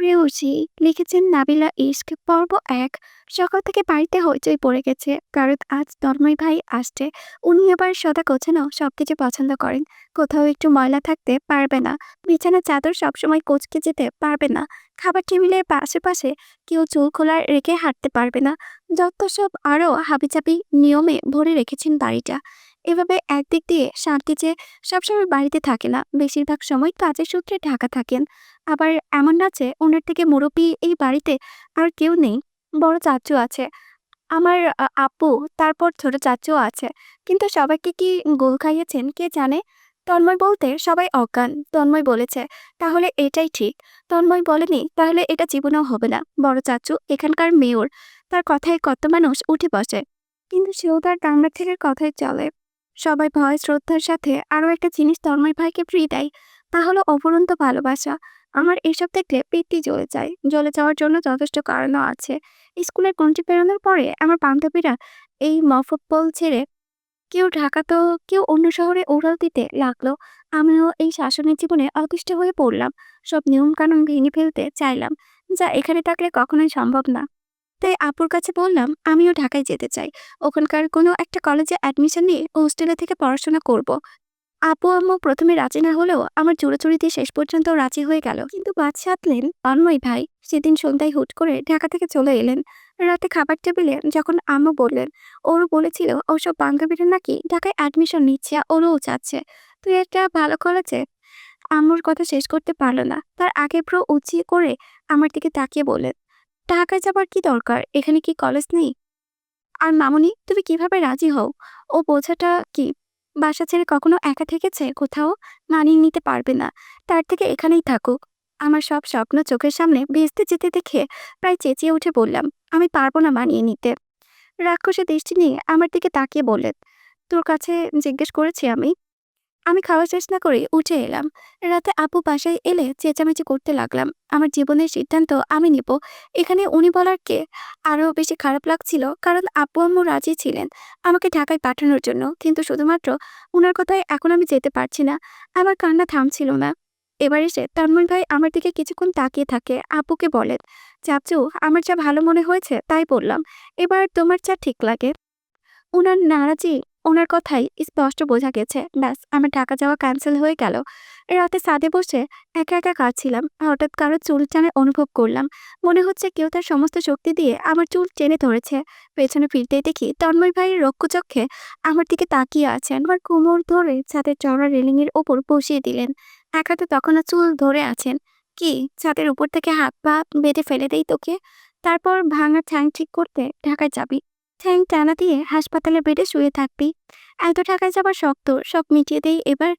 প্রেয়সী লিখেছেন নাবিলা ইশক পর্ব ১। সকাল থেকে বাড়িতে হইচই পড়ে গেছে, কারণ আজ তন্ময় ভাই আসছে। উনি আবার সদা গোছানো সবকিছু পছন্দ করেন। কোথাও একটু ময়লা থাকতে পারবে না, বিছানার চাদর সবসময় কোচকে যেতে পারবে না, খাবার টেবিলের পাশে পাশে কেউ চুল খোলা রেখে হাঁটতে পারবে না। যত সব আরো হাবিজাবি নিয়মে ভরে রেখেছেন বাড়িটা। এভাবে একদিক দিয়ে শান্তি যে সবসময় বাড়িতে থাকে না, বেশিরভাগ সময় কাজের সূত্রে ঢাকা থাকেন। আবার এমন না যে ওনার থেকে মুরব্বি এই বাড়িতে আর কেউ নেই। বড় চাচু আছে, আমার আপু, তারপর ছোট চাচুও আছে। কিন্তু সবাইকে কি গোল খাইয়েছেন কে জানে। তন্ময় বলতে সবাই অজ্ঞান। তন্ময় বলেছে তাহলে এটাই ঠিক। তন্ময় বলেনি তাহলে এটা জীবনেও হবে না। বড় চাচু এখানকার মেয়র, তার কথায় কত মানুষ উঠে বসে, কিন্তু সেও তার কামরা থেকে কথাই চলে। সবাই ভয় শ্রদ্ধার সাথে আরো একটা জিনিস তন্ময় ভাইকে ফ্রি দেয়, তা হলো অপরন্ত ভালোবাসা। আমার এসব দেখলে পেটটি জ্বলে যায়। জ্বলে যাওয়ার জন্য যথেষ্ট কারণও আছে। স্কুলের কন্টি পেরোনোর পরে আমার বান্ধবীরা এই মফস্বল ছেড়ে কেউ ঢাকা তো কেউ অন্য শহরে উড়াল দিতে লাগলো। আমিও এই শাসনের জীবনে অতিষ্ঠ হয়ে পড়লাম। সব নিয়ম কানুন ভেঙে ফেলতে চাইলাম, যা এখানে থাকলে কখনোই সম্ভব না। তাই আপুর কাছে বললাম আমিও ঢাকায় যেতে চাই। ওখানকার কোনো একটা কলেজে অ্যাডমিশন নিয়ে হোস্টেলে থেকে পড়াশোনা করব। আপু আম্মু প্রথমে রাজি না হলেও আমার জোরাজুরিতে শেষ পর্যন্ত রাজি হয়ে গেল। কিন্তু বাদ সাধলেন তন্ময় ভাই। সেদিন সন্ধ্যায় হুট করে ঢাকা থেকে চলে এলেন। রাতে খাবার টেবিলে যখন আম্মু বললেন, ওরও বলেছিল ওসব বান্ধবীরা নাকি ঢাকায় অ্যাডমিশন নিচ্ছে, ওরও চাচ্ছে তুই একটা ভালো কলেজে। আম্মুর কথা শেষ করতে পারল না, তার আগে ভ্রু উঁচিয়ে করে আমার দিকে তাকিয়ে বললেন, ঢাকায় যাবার কি দরকার, এখানে কি কলেজ নেই? আর মামুনি তুমি কিভাবে রাজি হও? ও বোঝাটা কি? বাসা ছেড়ে কখনো একা থেকেছে কোথাও? মানিয়ে নিতে পারবে না, তার থেকে এখানেই থাকুক। আমার সব স্বপ্ন চোখের সামনে ভেস্তে যেতে দেখে প্রায় চেঁচিয়ে উঠে বললাম, আমি পারবো না মানিয়ে নিতে। রাক্ষসী দৃষ্টি নিয়ে আমার দিকে তাকিয়ে বললেন, তোর কাছে জিজ্ঞেস করেছি আমি। আমি খাওয়া শেষ না করে উঠে এলাম। রাতে আপু বাসায় এলে চেঁচামেচি করতে লাগলাম। আমার জীবনের সিদ্ধান্ত আমি নিব, এখানে উনি বলার কে? আরো বেশি খারাপ লাগছিল, কারণ আপু আম্মু রাজি ছিলেন আমাকে ঢাকায় পাঠানোর জন্য, কিন্তু শুধুমাত্র উনার কথায় এখন আমি যেতে পারছি না। আমার কান্না থামছিল না। এবার এসে তন্ময় ভাই আমার দিকে কিছুক্ষণ তাকিয়ে থাকে, আপুকে বলেন, চাচু আমার যা ভালো মনে হয়েছে তাই বললাম, এবার তোমার যা ঠিক লাগে। উনার নারাজি ওনার কথাই স্পষ্ট বোঝা গেছে। ব্যাস আমার ঢাকা যাওয়া ক্যান্সেল হয়ে গেল। রাতে ছাদে বসে একা একা কাঁদছিলাম। হঠাৎ কারো চুল টানে অনুভব করলাম। মনে হচ্ছে কেউ তার সমস্ত শক্তি দিয়ে আমার চুল টেনে ধরেছে। পেছনে ফিরতেই দেখি তন্ময় ভাইয়ের রক্ষচক্ষে আমার দিকে তাকিয়ে আছেন। আমার কোমর ধরে ছাদের চওড়া রেলিং এর ওপর বসিয়ে দিলেন। এক হাতে তখনও চুল ধরে আছেন। কি, ছাদের উপর থেকে হাত পা বেঁধে ফেলে দেই তোকে, তারপর ভাঙা ঠ্যাং ঠিক করতে ঢাকায় যাবি, ঠ্যাং টানা দিয়ে হাসপাতালে বেডে শুয়ে থাকবি। এত টাকায় যাবার শক্ত সব মিটিয়ে দেই এবার।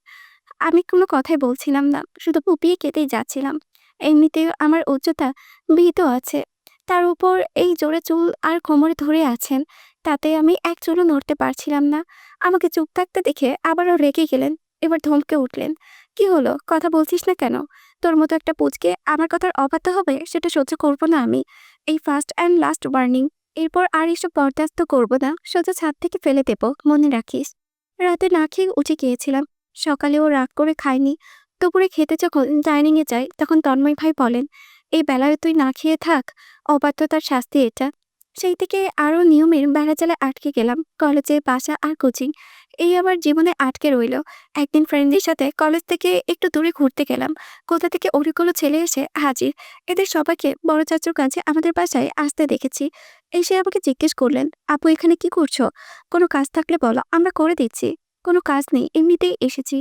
আমি কোনো কথাই বলছিলাম না, শুধু ফুপিয়ে কেঁদেই যাচ্ছিলাম। এমনিতেও আমার উচ্চতা ভীত আছে, তার উপর এই জোরে চুল আর কোমরে ধরে আছেন, তাতে আমি এক চুলও নড়তে পারছিলাম না। আমাকে চুপ থাকতে দেখে আবারও রেগে গেলেন। এবার ধমকে উঠলেন, কি হলো, কথা বলছিস না কেন? তোর মতো একটা পুচকে আমার কথার অবাধ্য হবে সেটা সহ্য করবো না আমি। এই ফার্স্ট অ্যান্ড লাস্ট ওয়ার্নিং, এরপর আর এসব বরদাস্ত করবো না, সোজা ছাদ থেকে ফেলে দেবো, মনে রাখিস। রাতে না খেয়ে উঠে গিয়েছিলাম। সকালেও রাগ করে খাইনি। দুপুরে খেতে যখন ডাইনিং এ যাই তখন তন্ময় ভাই বলেন, এই বেলায় তুই না খেয়ে থাক, অবাধ্যতার শাস্তি এটা। সেই থেকে আরো নিয়মের বেড়াজালে আটকে গেলাম। কলেজে, বাসা আর কোচিং, এই আমার জীবনে আটকে রইল। একদিন ফ্রেন্ডদের সাথে কলেজ থেকে একটু দূরে ঘুরতে গেলাম। কোথা থেকে অনেকগুলো ছেলে এসে হাজির। এদের সবাইকে বড় চাচুর কাছে আমাদের বাসায় আসতে দেখেছি। এসে আমাকে জিজ্ঞেস করলেন, আপু এখানে কি করছো? কোনো কাজ থাকলে বলো, আমরা করে দিচ্ছি। কোনো কাজ নেই, এমনিতেই এসেছি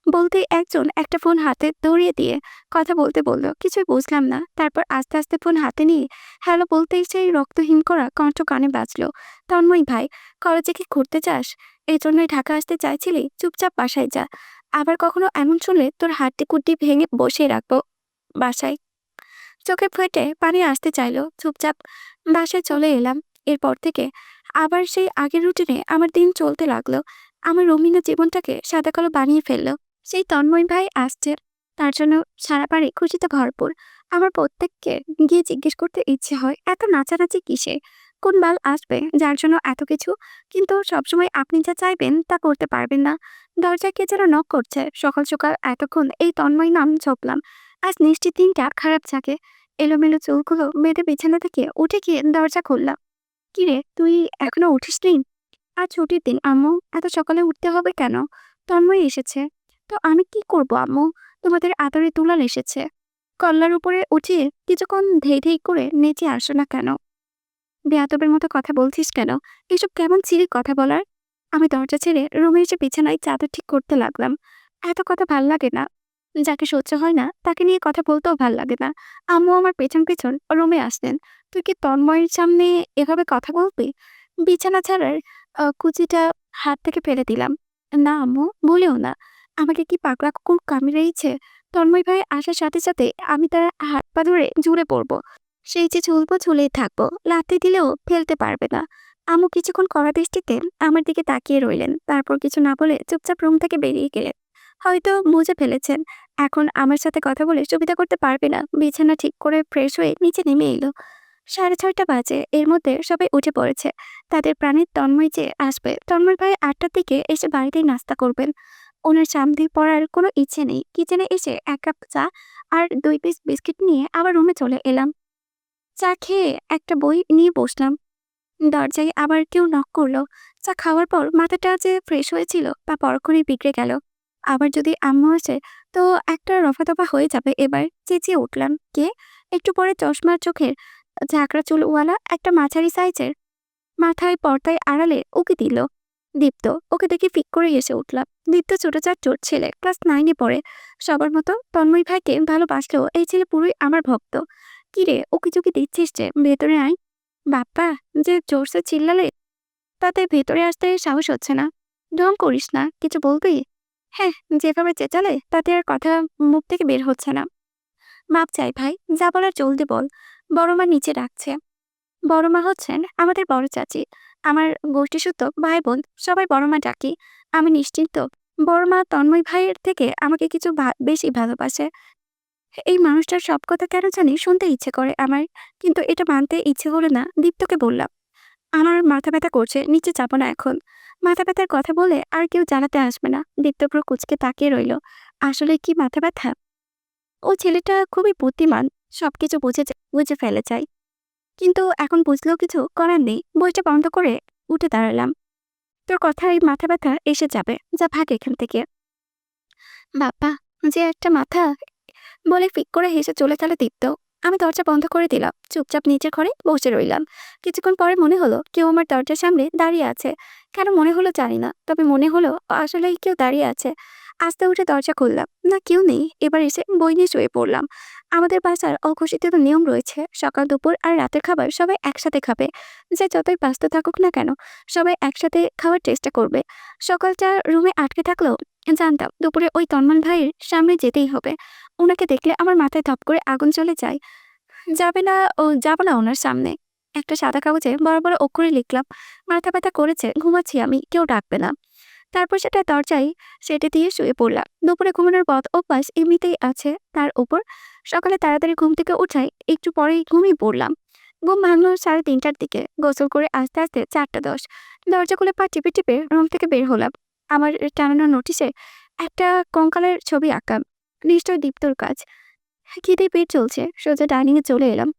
বলতে একজন একটা ফোন হাতে ধরিয়ে দিয়ে কথা বলতে বলল। কিছুই বুঝলাম না। তারপর আস্তে আস্তে ফোন হাতে নিয়ে হ্যালো বলতেই সেই রক্তহীন করা কণ্ঠ কানে বাজলো, তন্ময় ভাই, কলেজে কি ঘুরতে যাস? এই জন্যই ঢাকা আসতে চাইছিলি? চুপচাপ বাসায় যা। আবার কখনো এমন শুনলে তোর হাড্ডি কুড্ডি ভেঙে বসে রাখবো বাসায়। চোখে ফেটে পানি আসতে চাইলো। চুপচাপ বাসায় চলে এলাম। এরপর থেকে আবার সেই আগের রুটিনে আমার দিন চলতে লাগলো। আমার রঙিন জীবনটাকে সাদা কালো বানিয়ে ফেললো। সেই তন্ময় ভাই আসছে, তার জন্য সারা বাড়ি খুশিতে ভরপুর। আমার প্রত্যেককে গিয়ে জিজ্ঞেস করতে ইচ্ছে হয়, এত নাচানাচি কিসে? কোন বাল আসবে যার জন্য এত কিছু? কিন্তু সবসময় আপনি যা চাইবেন তা করতে পারবেন না। দরজায় কে যেন নক করছে। সকাল সকাল এতক্ষণ এই তন্ময় নাম জপলাম। আজ নিশ্চিত দিনটা খারাপ যাকে। এলোমেলো চুলগুলো বেঁধে বিছানা থেকে উঠে গিয়ে দরজা খুললাম। কিরে, তুই এখনো উঠিসনি? আজ ছুটির দিন আম্মু, এত সকালে উঠতে হবে কেন? তন্ময় এসেছে। তো আমি কি করব আম্মু? তোমাদের আদরে দুলাল এসেছে। কল্লার উপরে উঠিয়ে কিছুক্ষণ ধেই ধেই করে নেচে আসো না কেন? বেয়াদবের মতো কথা বলছিস কেন? এসব কেমন ছিঁড়ি কথা বলার? আমি দরজা ছেড়ে রুমে এসে বিছানায় চাদর ঠিক করতে লাগলাম। এত কথা ভাল লাগে না। যাকে সহ্য হয় না তাকে নিয়ে কথা বলতেও ভাল লাগে না। আম্মু আমার পেছন পেছন রুমে আসলেন। তুই কি তন্ময়ের সামনে এভাবে কথা বলবি? বিছানা ছাড়ার কুচিটা হাত থেকে ফেলে দিলাম। না আম্মু, বলেও না। আমাকে কি পাগলা কুকুর কামড়িয়েছে? তন্ময় ভাই আসার সাথে সাথে আমি তার হাত পা ধরে জুড়ে পড়বো। সেই যে ঝুলবো ঝুলেই থাকবো, লাথি দিলেও ফেলতে পারবে না। আম্মু কিছুক্ষণ কড়া দৃষ্টিতে আমার দিকে তাকিয়ে রইলেন, তারপর কিছু না বলে চুপচাপ রুম থেকে বেরিয়ে গেলেন। হয়তো বুঝে ফেলেছেন এখন আমার সাথে কথা বলে সুবিধা করতে পারবে না। বিছানা ঠিক করে ফ্রেশ হয়ে নিচে নেমে এলো। 6:30 বাজে। এর মধ্যে সবাই উঠে পড়েছে। তাদের প্রাণের তন্ময় যে আসবে। তন্ময় ভাই 8টার দিকে এসে বাড়িতেই নাস্তা করবেন। ওনার সামনে পড়ার কোনো ইচ্ছে নেই। কিচেনে এসে 1 কাপ চা আর 2 পিস বিস্কিট নিয়ে আবার রুমে চলে এলাম। চা খেয়ে একটা বই নিয়ে বসলাম। দরজায় আবার কেউ নক করলো। চা খাওয়ার পর মাথাটা যে ফ্রেশ হয়েছিল তা পরক্ষণেই বিগড়ে গেল। আবার যদি আম্মু আসে তো একটা রফাদফা হয়ে যাবে। এবার চেঁচিয়ে উঠলাম, কে? একটু পরে চশমার চোখের ঝাঁকড়া চুলওয়ালা একটা মাঝারি সাইজের মাথায় পর্দায় আড়ালে উকি দিল। দীপ্ত। ওকে দেখে ফিক করে এসে উঠলাম। দীপ্ত ছোট ছোট ছেলে, ক্লাস 9-এ পড়ে। সবার মতো তন্ময় ভাইকে ভালোবাসলেও এই ছেলে পুরোই আমার ভক্ত। কিরে, উকি চুকি দিচ্ছিস যে, ভেতরে আয়। বাপ্পা, যে জোরসে চিল্লালে তাতে ভেতরে আসতে সাহস হচ্ছে না। ঢং করিস না, কিছু বলবি? হ্যাঁ, যেভাবে চেঁচালে তাতে আর কথা মুখ থেকে বের হচ্ছে না। মাপ চাই ভাই, যা বলার জলদি বল। বড় মা নিচে ডাকছে। বড় মা হচ্ছেন আমাদের বড় চাচি। আমার গোষ্ঠীসূত্র ভাই বোন সবাই বড় মা ডাকি। আমি নিশ্চিন্ত বড় মা তন্ময় ভাইয়ের থেকে আমাকে কিছু বেশি ভালোবাসে। এই মানুষটার সব কথা কেন জানি শুনতে ইচ্ছে করে আমার, কিন্তু এটা মানতে ইচ্ছে হলো না। দীপ্তকে বললাম, আমার মাথা ব্যথা করছে, নিচে যাবো না এখন। মাথা ব্যথার কথা বলে আর কেউ জানাতে আসবে না। দীপ্তপ্র কুচকে তাকিয়ে রইল। আসলে কি মাথা ব্যথা? ও ছেলেটা খুবই বুদ্ধিমান, সবকিছু বুঝে ফেলে যায়। কিন্তু এখন বুঝলেও কিছু করার নেই। বইটা বন্ধ করে উঠে দাঁড়ালাম। তোর কথায় মাথা ব্যথা এসে যাবে, যা ভাগ এখান থেকে। বাপ্পা, যে একটা মাথা, বলে ফিক করে হেসে চলে গেল দীপ্ত। আমি দরজা বন্ধ করে দিলাম। চুপচাপ নিচের ঘরে বসে রইলাম। কিছুক্ষণ পরে মনে হলো কেউ আমার দরজার সামনে দাঁড়িয়ে আছে। কেন মনে হলো জানি না, তবে মনে হলো আসলেই কেউ দাঁড়িয়ে আছে। আস্তে উঠে দরজা খুললাম। না, কেউ নেই। এবার এসে বই নিয়ে শুয়ে পড়লাম। আমাদের বাসার অঘোষিত নিয়ম রয়েছে, সকাল দুপুর আর রাতের খাবার সবাই একসাথে খাবে। যে যতই ব্যস্ত থাকুক না কেন, সবাই একসাথে খাওয়ার চেষ্টা করবে। সকালটা রুমে আটকে থাকলেও জানতাম দুপুরে ওই তন্ময় ভাইয়ের সামনে যেতেই হবে। ওনাকে দেখলে আমার মাথায় ধপ করে আগুন জ্বলে যায়। যাব না ওনার সামনে। একটা সাদা কাগজে বড় বড় অক্ষরে লিখলাম, মাথা ব্যথা করেছে, ঘুমাচ্ছি আমি, কেউ ডাকবে না। তারপর সেটা দরজায় সেটে দিয়ে শুয়ে পড়লাম। দুপুরে ঘুমানোর বদ অভ্যাস এমনিতেই আছে, তার উপর সকালে তাড়াতাড়ি ঘুম থেকে উঠাই, একটু পরেই ঘুমিয়ে পড়লাম। ঘুম ভাঙলো 3:30টার দিকে। গোসল করে আস্তে আস্তে 4:10। দরজা খুলে পা টিপে টিপে রুম থেকে বের হলাম। আমার টানানো নোটিশে একটা কঙ্কালের ছবি আঁকা। নিশ্চয় দীপ্তর কাজ। খিদে পেট চলছে, সোজা ডাইনিং এ চলে এলাম।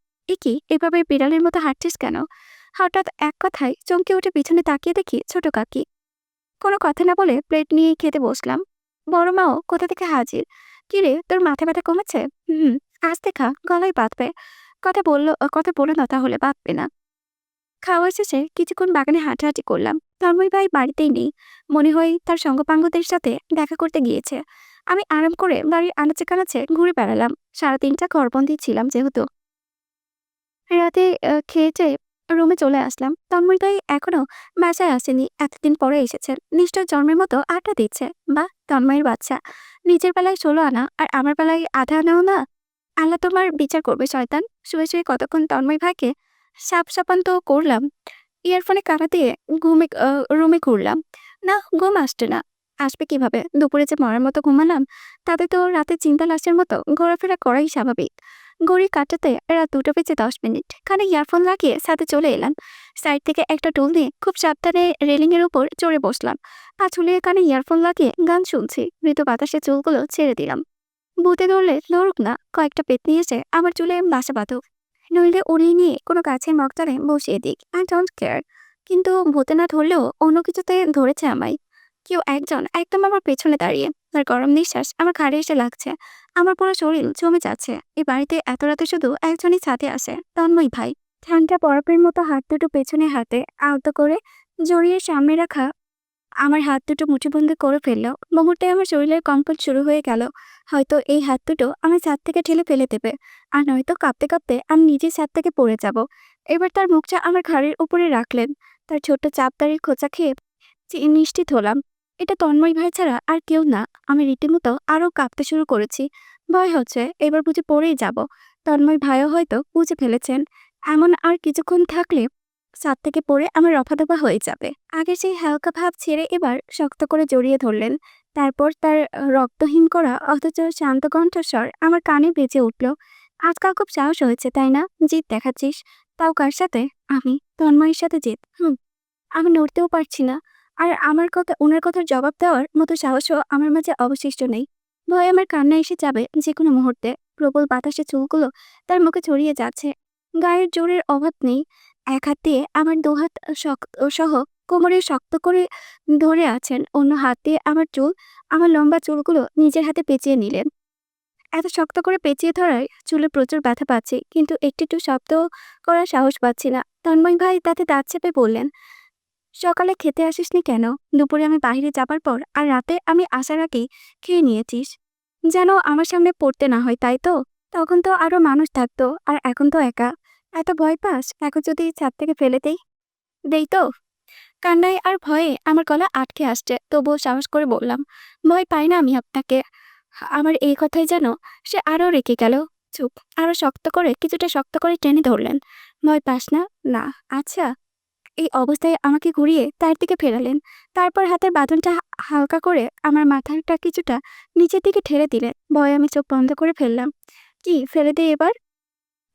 কি এভাবে বিড়ালের মতো হাঁটছিস কেন? হঠাৎ এক কথায় চমকে উঠে পিছনে তাকিয়ে দেখি ছোট কাকি। কোনো কথা না বলে প্লেট নিয়ে খেতে বসলাম। বড় মাও কোথা থেকে হাজির। কিরে, তোর মাথা ব্যথা কমেছে? হুম। আস্তে খা, গলায় বাঁধবে। কথা বলো না, তাহলে বাঁধবে না। খাওয়া শেষে কিছুক্ষণ বাগানে হাঁটাহাঁটি করলাম। তন্ময় ভাই বাড়িতেই নেই। মনে হয় তার সঙ্গপাঙ্গদের সাথে দেখা করতে গিয়েছে। আমি আরাম করে বাড়ির আনাচে কানাচে ঘুরে বেড়ালাম। 3:30টা ঘরবন্দি ছিলাম যেহেতু। রাতে খেয়ে চেয়ে রুমে চলে আসলাম। তন্ময় ভাই এখনো বাসায় আসেনি, এতদিন পরে এসেছেন। নিশ্চয় জন্মের মতো আড্ডা দিচ্ছে। বা, তন্ময়ের বাচ্চা নিজের বেলায় 16 আনা আর আমার বেলায় আধা আনাও না। আল্লাহ তোমার বিচার করবে শয়তান। শুয়ে শুয়ে কতক্ষণ তন্ময় ভাইকে সাপ তো করলাম। ইয়ারফোনে কানা দিয়ে রুমে ঘুরলাম। না, ঘুম আসছে না। আসবে কিভাবে? দুপুরে যে মরার মতো ঘুমালাম, তাতে তো রাতে চিন্তা লাশের মতো ঘোরাফেরা করাই স্বাভাবিক। ঘড়ির কাঁটাতে রাত 2:10 কানে ইয়ারফোন লাগিয়ে ছাদে চলে এলাম। সাইড থেকে একটা টুল দিয়ে খুব সাবধানে রেলিং এর উপর চড়ে বসলাম। পা ঝুলিয়ে কানে ইয়ারফোন লাগিয়ে গান শুনছি। মৃদু বাতাসে চুলগুলো ছেড়ে দিলাম। ভূতে ধরলে লড়ুক না, কয়েকটা পেতনি এসে আমার চুলে বাসা বাঁধুক, নইলে উড়িয়ে নিয়ে কোনো গাছের মগতলে বসিয়ে দিক, আই ডোন্ট কেয়ার। কিন্তু ভূতে না ধরলেও অন্য কিছুতে ধরেছে আমায়। কেউ একজন একদম আমার পেছনে দাঁড়িয়ে, তার গরম নিঃশ্বাস আমার ঘাড়ে এসে লাগছে। আমার পুরো শরীর জমে যাচ্ছে। এই বাড়িতে এত রাতে শুধু একজনই ছাদে আসে, তন্ময় ভাই। ঠান্ডা বরফের মতো হাত দুটো পেছনে হাতে আলতো করে জড়িয়ে সামনে রাখা আমার হাত দুটো মুঠিবন্দি করে ফেললো। মুহূর্তে আমার শরীরের কম্পন শুরু হয়ে গেল। হয়তো এই হাত দুটো আমি ছাদ থেকে ঠেলে ফেলে দেবে, আর নয়তো কাঁপতে কাঁপতে আমি নিজেই ছাদ থেকে পড়ে যাব। এবার তার মুখটা আমার ঘাড়ের উপরে রাখলেন। তার ছোট্ট চাপদারির খোঁচা খেয়ে নিশ্চিত হলাম এটা তন্ময় ভাই ছাড়া আর কেউ না। আমি রীতিমতো আরো কাঁপতে শুরু করেছি। ভয় হচ্ছে এবার বুঝে পড়েই যাব। তন্ময় ভাইও হয়তো বুঝে ফেলেছেন এমন আর কিছুক্ষণ থাকলে ছাদ থেকে পড়ে আমার রফাদফা হয়ে যাবে। আগে সেই হালকা ভাব ছেড়ে এবার শক্ত করে জড়িয়ে ধরলেন। তারপর তার রক্তহীন করা অথচ শান্ত কণ্ঠস্বর আমার কানে বেজে উঠল। আজকাল খুব সাহস হয়েছে তাই না, জিদ দেখাচ্ছিস? তাও কার সাথে? আমি তন্ময়ের সাথে জিদ? আমি নড়তেও পারছি না। আর ওনার কথার জবাব দেওয়ার মতো সাহসও আমার মাঝে অবশিষ্ট নেই। ভয়ে আমার কান্না এসে যাবে যে কোনো মুহূর্তে। প্রবল বাতাসে চুলগুলো তার মুখে ছড়িয়ে যাচ্ছে। গায়ের জোরের অভাব নেই। এক হাত দিয়ে আমার দুহাত সহ কোমরে শক্ত করে ধরে আছেন, অন্য হাত দিয়ে আমার লম্বা চুলগুলো নিজের হাতে পেঁচিয়ে নিলেন। এত শক্ত করে পেঁচিয়ে ধরায় চুলে প্রচুর ব্যথা পাচ্ছি, কিন্তু একটু শব্দ করার সাহস পাচ্ছি না। তন্ময় ভাই তাতে দাঁত চেপে বললেন, সকালে খেতে আসিসনি কেন? দুপুরে আমি বাইরে যাবার পর আর রাতে আমি আসার আগেই খেয়ে নিয়েছিস, যেন আমার সামনে পড়তে না হয়, তাই তো? তখন তো আরো মানুষ থাকতো, আর এখন তো একা। এত ভয় পাস? এখন যদি ছাদ থেকে ফেলে দেই তো? কান্নায় আর ভয়ে আমার গলা আটকে আসছে, তবুও সাহস করে বললাম, ভয় পাই না আমি আপনাকে। আমার এই কথাই যেন সে আরো রেগে গেল। চুপ। আরো কিছুটা শক্ত করে টেনে ধরলেন। ভয় পাস না? না। আচ্ছা। এই অবস্থায় আমাকে ঘুরিয়ে তার দিকে ফেরালেন। তারপর হাতের বাঁধনটা হালকা করে আমার মাথাটা কিছুটা নিচের দিকে ঠেলে দিলেন। ভয়ে আমি চোখ বন্ধ করে ফেললাম। কি ফেলে দে এবার?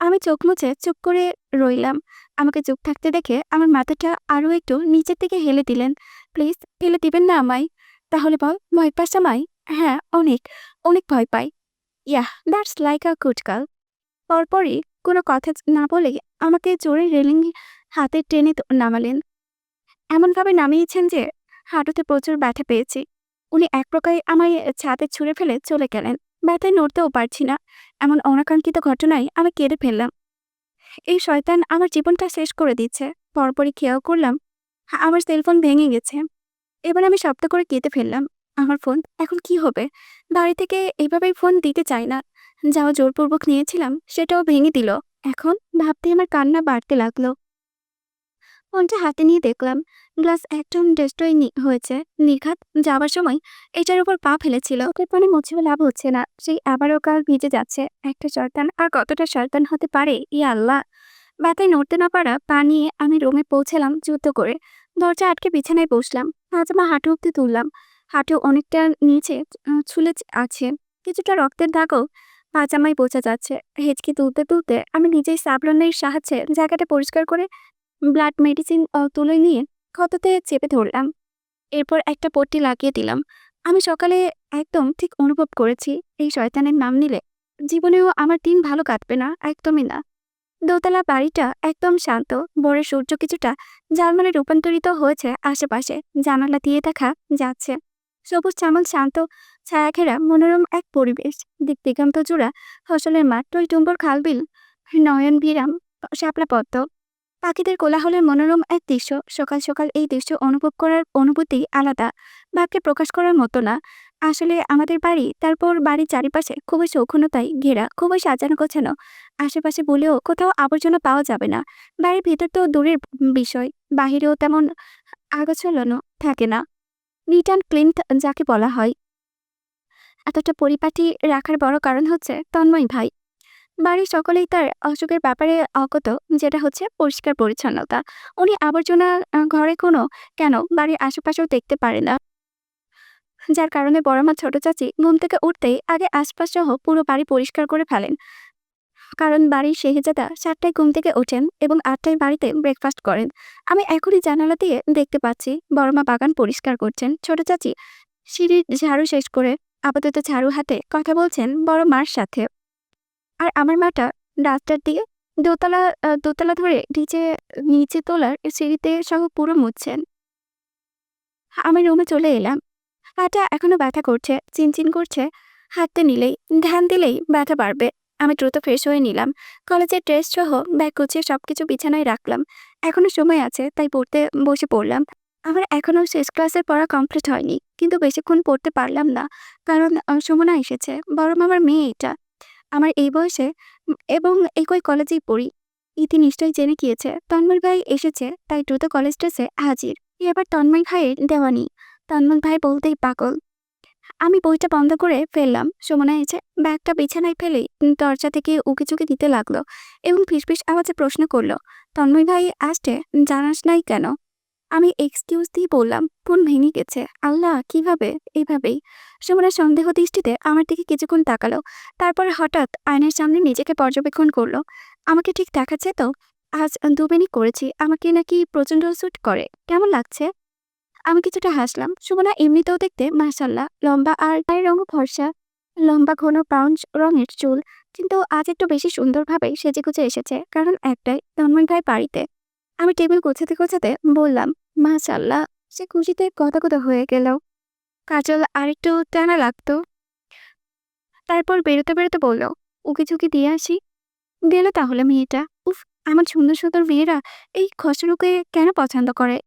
আমি চোখ মুছে চুপ করে রইলাম। আমাকে চুপ থাকতে দেখে আমার মাথাটা আরো একটু নিচের দিকে হেলে দিলেন। প্লিজ ফেলে দিবেন না আমায়। তাহলে বল, ভয় পাস আমায়? হ্যাঁ, অনেক, অনেক ভয় পাই। Yeah, that's like a good girl. পরপরই কোনো কথা না বলে আমাকে জোরে রেলিং হাতে টেনে নামালেন। এমনভাবে নামিয়েছেন যে হাঁটুতে প্রচুর ব্যথা পেয়েছি। উনি এক প্রকারে আমায় ছাদে ছুঁড়ে ফেলে চলে গেলেন। ব্যথায় নড়তেও পারছি না। এমন অনাকাঙ্ক্ষিত ঘটনায় আমি কেঁদে ফেললাম। এই শয়তান আমার জীবনটা শেষ করে দিচ্ছে। পরপরই খেয়াল করলাম আমার সেলফোন ভেঙে গেছে। এবার আমি শব্দ করে কেঁদে ফেললাম। আমার ফোন এখন কি হবে? বাড়ি থেকে এভাবেই ফোন দিতে চাই না। যাও জোরপূর্বক নিয়েছিলাম সেটাও ভেঙে দিল। এখন ভাবতে আমার কান্না বাড়তে লাগলো। ফোনটা হাতে নিয়ে দেখলাম গ্লাস একদম ডেস্ট্রয় হয়েছে। নির্ঘাত যাবার সময় এটার উপর পা ফেলেছিল। ওকে পানি মুছে লাভ হচ্ছে না, সেই আবারও কাল ভিজে যাচ্ছে। একটা শয়তান আর কতটা শয়তান হতে পারে, ইয়া আল্লাহ! ব্যথায় নড়তে না পারা পা নিয়ে আমি রুমে পৌঁছালাম যুদ্ধ করে। দরজা আটকে বিছানায় বসলাম। পাজামা হাঁটু অব্দি তুললাম। হাঁটু অনেকটা নিচে ছুলে আছে। কিছুটা রক্তের দাগও পাজামায় বোঝা যাচ্ছে। হেঁচকি তুলতে তুলতে আমি নিজেই সাবলনের সাহায্যে জায়গাটা পরিষ্কার করে ব্লাড মেডিসিন তুলে নিয়ে ক্ষততে চেপে ধরলাম। এরপর একটা পট্টি লাগিয়ে দিলাম। আমি সকালে একদম ঠিক অনুভব করেছি এই শয়তানের নাম নিলে জীবনেও আমার দিন ভালো কাটবে না, একদমই না। দোতলা বাড়িটা একদম শান্ত। ভোরের সূর্য কিছুটা জালমানে রূপান্তরিত হয়েছে আশেপাশে। জানালা দিয়ে দেখা যাচ্ছে সবুজ শ্যামল শান্ত ছায়া ঘেরা মনোরম এক পরিবেশ। দিক দিগন্ত জোড়া ফসলের মাঠ, টইটুম্বর খালবিল, নয়ন বিরাম শাপলা পদ্ম, পাখিদের কোলাহলের মনোরম এক দৃশ্য। সকাল সকাল এই দৃশ্য অনুভব করার অনুভূতি আলাদা, বাক্যে প্রকাশ করার মতো না। আসলে আমাদের বাড়ি, তারপর বাড়ির চারিপাশে খুবই সৌক্ষণতায় ঘেরা, খুবই সাজানো গোছানো। আশেপাশে বলেও কোথাও আবর্জনা পাওয়া যাবে না। বাড়ির ভেতর তো দূরের বিষয়, বাহিরেও তেমন আগোছালো থাকে না। নিট অ্যান্ড ক্লিন যাকে বলা হয়। এতটা পরিপাটি রাখার বড় কারণ হচ্ছে তন্ময় ভাই। বাড়ির সকলেই তার অসুখের ব্যাপারে অগত, যেটা হচ্ছে পরিষ্কার পরিচ্ছন্নতা। উনি আবর্জনা ঘরে কেন বাড়ির আশেপাশেও দেখতে পারে না, যার কারণে বড় মা ছোট চাচি ঘুম থেকে উঠতেই আগে আশপাশ সহ পুরো বাড়ি পরিষ্কার করে ফেলেন। কারণ বাড়ির শেহজাদা 7টায় ঘুম থেকে ওঠেন এবং 8টায় বাড়িতে ব্রেকফাস্ট করেন। আমি এখনই জানালা দিয়ে দেখতে পাচ্ছি বড় মা বাগান পরিষ্কার করছেন, ছোট চাচি সিঁড়ির ঝাড়ু শেষ করে আপাতত ঝাড়ু হাতে কথা বলছেন বড় মার সাথে। আর আমার মাটা ডাস্টার দিয়ে দোতলা ধরে নিচে তোলার সিঁড়িতে সহ পুরো মুছছেন। আমি রুমে চলে এলাম। পাটা এখনো ব্যথা করছে, চিনচিন করছে। হাঁটতে নিলেই, ধ্যান দিলেই ব্যথা বাড়বে। আমি দ্রুত ফ্রেশ হয়ে নিলাম। কলেজের ড্রেস সহ ব্যাগ গুছিয়ে সবকিছু বিছানায় রাখলাম। এখনো সময় আছে, তাই পড়তে বসে পড়লাম। আমার এখনো শেষ ক্লাসের পড়া কমপ্লিট হয়নি, কিন্তু বেশিক্ষণ পড়তে পারলাম না, কারণ সুমনা এসেছে। বড় মামার মেয়ে এটা। আমার এই বয়সে এবং একই কলেজেই পড়ি। ইতি নিশ্চয়ই জেনে গিয়েছে তন্ময় ভাই এসেছে, তাই দ্রুত কলেজ ড্রেসে হাজির। এবার তন্ময় ভাইয়ের দেওয়ানি। তন্ময় ভাই বলতেই পাগল। আমি বইটা বন্ধ করে ফেললাম। সুমনা এসে ব্যাগটা বিছানায় ফেলেই দরজা থেকে উকিঝুঁকি দিতে লাগলো এবং ফিসফিস আওয়াজে প্রশ্ন করলো, তন্ময় ভাই আসতে জানাস নাই কেন? আমি এক্সকিউজ দিয়ে বললাম, ফোন ভেঙে গেছে। আল্লাহ, কিভাবে? এইভাবেই। সুমনা সন্দেহ দৃষ্টিতে আমার দিকে কিছুক্ষণ তাকালো, তারপর হঠাৎ আয়নার সামনে নিজেকে পর্যবেক্ষণ করলো। আমাকে ঠিক দেখাচ্ছে তো? আজ দুবেনি করেছি, আমাকে নাকি প্রচন্ড স্যুট করে। কেমন লাগছে? আমি কিছুটা হাসলাম। সুমনা এমনিতেও দেখতে মাশাআল্লাহ, লম্বা আর গায়ের রঙও ফর্সা। লম্বা ঘন ব্রাউন রঙের চুল, কিন্তু আজ একটু বেশি সুন্দরভাবে সেজেগুজে এসেছে, কারণ একটাই, তন্ময় ভাই বাড়িতে। আমি টেবিল গোছাতে গোছাতে বললাম, মাশাআল্লাহ। সে খুশিতে গদগদ হয়ে গেল। কাজল আরেকটু টানা লাগতো। তারপর বেরোতে বেরোতে বলল, উকিঝুঁকি দিয়ে আসি। দিল তাহলে মেয়েটা। উফ, আমার সুন্দর সুন্দর মেয়েরা এই খসরুকে কেন পছন্দ করে?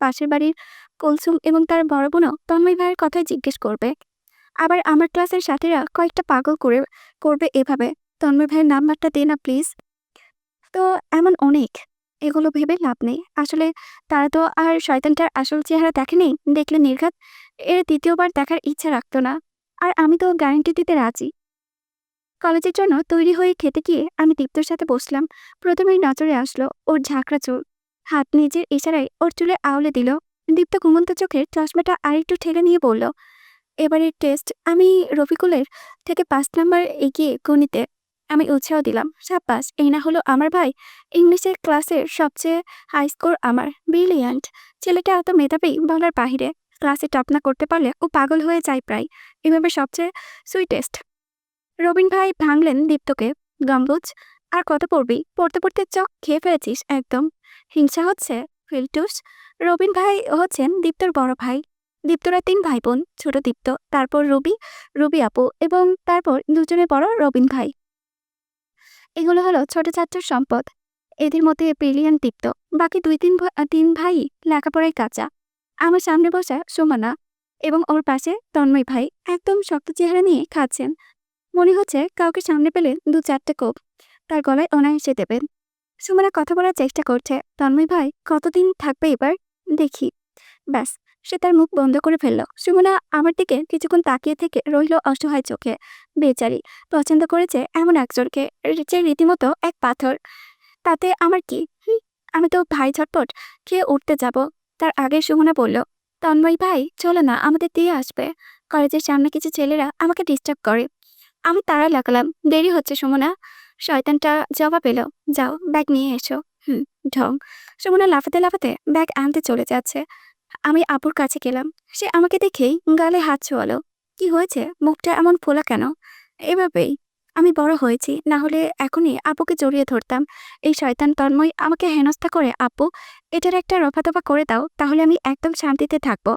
পাশের বাড়ির কুলসুম এবং তার বড় বোনও তন্ময় ভাইয়ের কথাই জিজ্ঞেস করবে। আবার আমার ক্লাসের সাথীরা কয়েকটা পাগল করবে এভাবে। তন্ময় ভাইয়ের নাম্বারটা দে না প্লিজ। তো এমন অনেক। এগুলো ভেবে লাভ নেই। আসলে তারা তো আর শয়তানটার আসল চেহারা দেখেনি। দেখলে নির্ঘাত এর দ্বিতীয়বার দেখার ইচ্ছা রাখতো না। আর আমি তো গ্যারান্টি দিতে রাজি। কলেজের জন্য তৈরি হয়ে খেতে গিয়ে আমি দীপ্তর সাথে বসলাম। প্রথমেই নজরে আসলো ওর ঝাঁকড়া চুল। হাত নিজের ইশারায় ওর চুলে আউলে দিল। দীপ্ত ঘুমন্ত চোখের চশমাটা আরেকটু ঠেলে নিয়ে বলল, এবারের টেস্ট আমি রফিকুলের থেকে 5 নাম্বার এগিয়ে গণিতে। আমি উৎসাহ দিলাম, সাব্বাস, এই না হলো আমার ভাই। ইংলিশের ক্লাসের সবচেয়ে হাই স্কোর আমার। ব্রিলিয়ান্ট। ছেলেটা এত মেধাবী বলার বাহিরে। ক্লাসে টপ না করতে পারলে ও পাগল হয়ে যায় প্রায়। এভাবে সবচেয়ে সুইটেস্ট। রবিন ভাই ভাঙলেন দীপ্তকে। গম্বুজ, আর কত পড়বি? পড়তে পড়তে চক খেয়ে ফেলেছিস একদম। হিংসা হচ্ছে? ফিল্টুস। রবিন ভাই হচ্ছেন দীপ্তর বড় ভাই। দীপ্তরা 3 ভাই বোন। ছোট দীপ্ত, তারপর রবি আপু, এবং তারপর দুজনে বড় রবিন ভাই। এগুলো হলো ছোট ছাত্রের সম্পদ। এদের মধ্যে ব্রিলিয়ান্ট দীপ্ত। বাকি 3 ভাই লেখাপড়ায় কাঁচা। আমার সামনে বসা সুমনা এবং ওর পাশে তন্ময় ভাই একদম শক্ত চেহারা নিয়ে খাচ্ছেন। মনে হচ্ছে কাউকে সামনে পেলে 2-4টে কোপ তার গলায় অনায়াসে দেবেন। সুমনা কথা বলার চেষ্টা করছে, তন্ময় ভাই কতদিন থাকবে এবার? দেখি। ব্যাস, সে তার মুখ বন্ধ করে ফেলল। সুমনা আমার দিকে কিছুক্ষণ তাকিয়ে থেকে রইল অসহায় চোখে। বেচারি, পছন্দ করেছে এমন একজনকে যে রীতিমতো এক পাথর। তাতে আমার কি? আমি তো ভাই ঝটপট খেয়ে উঠতে যাব। তার আগে সুমনা বলল, তন্ময় ভাই চলো না, আমাদের দিয়ে আসবে। কলেজের সামনে কিছু ছেলেরা আমাকে ডিস্টার্ব করে। আমি তাড়া লাগালাম, দেরি হচ্ছে সুমনা। শয়তানটা জবাব এলো, যাও ব্যাগ নিয়ে এসো। ঢং। সুমনা লাফাতে লাফাতে ব্যাগ আনতে চলে যাচ্ছে। আমি আপুর কাছে গেলাম। সে আমাকে দেখেই গালে হাত ছোয়ালো। কি হয়েছে? মুখটা এমন ফোলা কেন? এভাবেই। আমি বড় হয়েছি, না হলে এখনই আপুকে জড়িয়ে ধরতাম। এই শয়তান তন্ময় আমাকে হেনস্থা করে। আপু, এটার একটা রফাদফা করে দাও, তাহলে আমি একদম শান্তিতে থাকবো।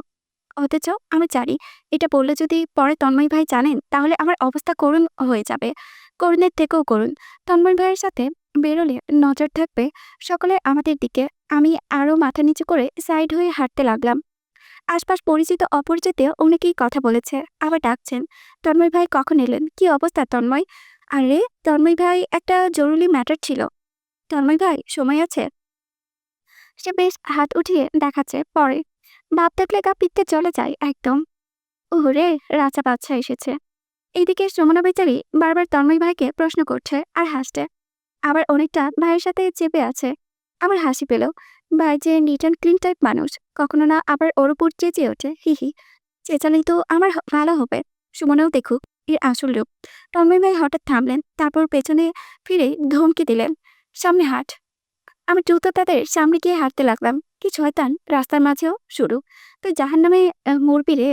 অথচ আমি জানি এটা বললে যদি পরে তন্ময় ভাই জানেন, তাহলে আমার অবস্থা করুণ হয়ে যাবে। করুণের থেকেও করুণ। তন্ময় ভাইয়ের সাথে বেরোলে নজর থাকবে সকলের আমাদের দিকে। আমি আরো মাথা নিচু করে সাইড হয়ে হাঁটতে লাগলাম। আশপাশ পরিচিত অপরিচিত অনেকেই কথা বলেছে, আবার ডাকছেন। তন্ময় ভাই কখন এলেন? কি অবস্থা তন্ময়? আরে তন্ময় ভাই, একটা জরুরি ম্যাটার ছিল। তন্ময় ভাই সময় আছে? সে বেশ হাত উঠিয়ে দেখাচ্ছে পরে। ভাব দেখলে গা পিত্তে চলে যায় একদম। ওরে, রাজা বাদশা এসেছে। এইদিকে সুমনা বেচারি বারবার তন্ময় ভাইকে প্রশ্ন করছে আর হাসছে। আবার অনেকটা ভাইয়ের সাথে চেপে আছে। আমার হাসি পেল। ভাই যে নিট অ্যান্ড ক্লিন টাইপ মানুষ, কখনো না আবার ওর উপর চেঁচিয়ে ওঠে। হি। চেঁচালেই তো আমার ভালো হবে। সুমনাও দেখুক এর আসল রূপ। তন্ময় ভাই হঠাৎ থামলেন, তারপর পেছনে ফিরে ধমকি দিলেন, সামনে হাঁট। আমি দ্রুত তাদের সামনে গিয়ে হাঁটতে লাগলাম। কি শয়তান, রাস্তার মাঝেও শুরু। তুই জাহান্নামে মরবি রে।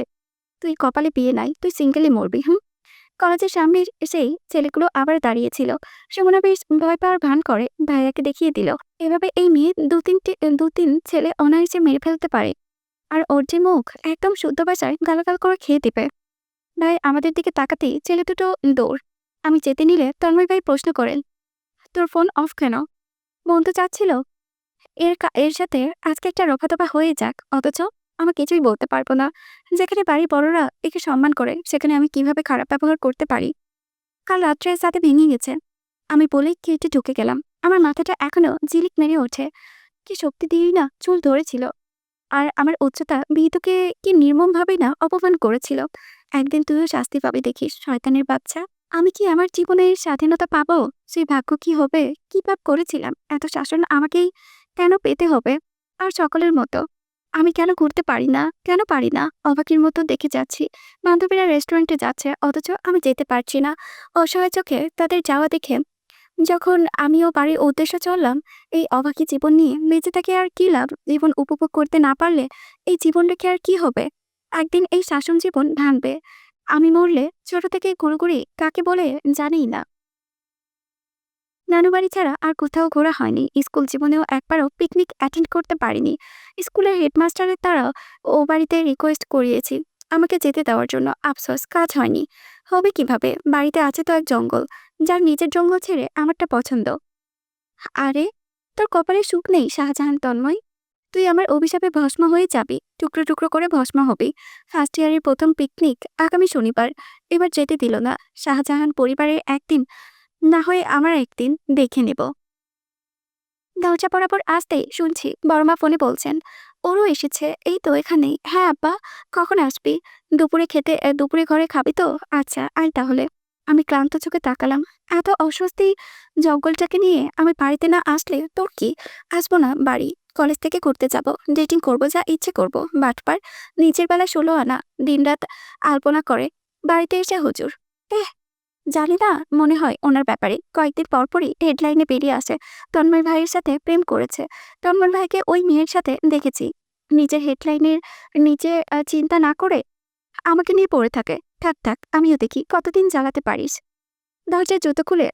তুই কপালে বিয়ে নাই, তুই সিঙ্গেলই মরবি। হুম। কলেজের সামনে সেই ছেলেগুলো আবার দাঁড়িয়েছিল। সুমনা বেশ ভয় পাওয়ার ভান করে ভাইয়াকে দেখিয়ে দিল, এভাবে এই মেয়ে দু তিন ছেলে অনায়াসে মেরে ফেলতে পারে। আর ওর যে মুখ, একদম শুদ্ধ ভাষায় গালাগাল করে খেয়ে দিবে। ভাই আমাদের দিকে তাকাতেই ছেলে দুটো দৌড়। আমি যেতে নিলে তন্ময় ভাই প্রশ্ন করেন, তোর ফোন অফ কেন? মন তো চাচ্ছিল এর সাথে আজকে একটা রফাদফা হয়ে যাক, অথচ আমি কিছুই বলতে পারবো না। যেখানে বাড়ির বড়রা একে সম্মান করে, সেখানে আমি কিভাবে খারাপ ব্যবহার করতে পারি? কাল রাত্রে সাথে ভেঙে গেছে, আমি বলেই কেটে ঢুকে গেলাম। আমার মাথাটা এখনো ঝিলিক মেরে ওঠে। কি শক্তি দিয়েই না চুল ধরেছিল। আর আমার উচ্চতা বিহিতকে কি নির্মমভাবেই না অপমান করেছিল। একদিন তুইও শাস্তি পাবি দেখিস, শয়তানের বাচ্চা। আমি কি আমার জীবনের স্বাধীনতা পাবো? সেই ভাগ্য কি হবে? কি পাপ করেছিলাম? এত শাসন আমাকেই কেন পেতে হবে? আর সকলের মতো আমি কেন ঘুরতে পারি না? কেন পারি না? অবাকের মতো দেখে যাচ্ছি বান্ধবীরা রেস্টুরেন্টে যাচ্ছে, অথচ আমি যেতে পারছি না। অসহায় চোখে তাদের যাওয়া দেখে যখন আমিও বাড়ির উদ্দেশ্যে চললাম, এই অবাকি জীবন নিয়ে বেঁচে থেকে আর কি লাভ? জীবন উপভোগ করতে না পারলে এই জীবন রেখে আর কি হবে? একদিন এই শাসন জীবন ভাঙবে। আমি মরলে ছোট থেকে ঘুরঘুরি কাকে বলে জানিই না। নানু বাড়ি ছাড়া আর কোথাও ঘোরা হয়নি। স্কুল জীবনেও একবারও পিকনিক অ্যাটেন্ড করতে পারিনি। স্কুলের হেডমাস্টারের দ্বারা ও বাড়িতে রিকোয়েস্ট করিয়েছি আমাকে যেতে দেওয়ার জন্য, আফসোস কাজ হয়নি। হবে কিভাবে? বাড়িতে আছে তো এক জঙ্গল, যার নিজের জঙ্গল ছেড়ে আমারটা পছন্দ। আরে, তোর কপালে সুখ নেই শাহজাহান তন্ময়। তুই আমার অভিশাপে ভস্ম হয়ে যাবি, টুকরো টুকরো করে ভস্ম হবি। ফার্স্ট ইয়ারের প্রথম পিকনিক আগামী শনিবার, এবার যেতে দিল না। শাহজাহান পরিবারের একদিন, না হয় আমার একদিন দেখে নেব। দরজা বরাবর আসতেই শুনছি বড়মা ফোনে বলছেন, ওরও এসেছে, এই তো এখানেই। হ্যাঁ আব্বা, কখন আসবি? দুপুরে ঘরে খাবি তো? আচ্ছা আয় তাহলে। আমি ক্লান্ত চোখে তাকালাম। এত অস্বস্তি জঙ্গলটাকে নিয়ে আমি বাড়িতে না আসলে তোর কি? আসবো না বাড়ি। কলেজ থেকে ঘুরতে যাব, ডেটিং করবো, যা ইচ্ছে করবো। বাটপার, নিচের বেলা 16 আনা, দিনরাত আলপনা করে, বাড়িতে এসে হুজুর। এহ, জানি না, মনে হয় ওনার ব্যাপারে কয়েকদিন পরপরই হেডলাইনে বেরিয়ে আসে তন্ময় ভাইয়ের সাথে প্রেম করেছে। তন্ময় ভাইকে ওই মেয়ের সাথে দেখেছি। নিজের হেডলাইনের নিচে চিন্তা না করে আমাকে নিয়ে পড়ে থাকে। থাক থাক, আমিও দেখি কতদিন জ্বালাতে পারিস। দরজায় জুতো খুলে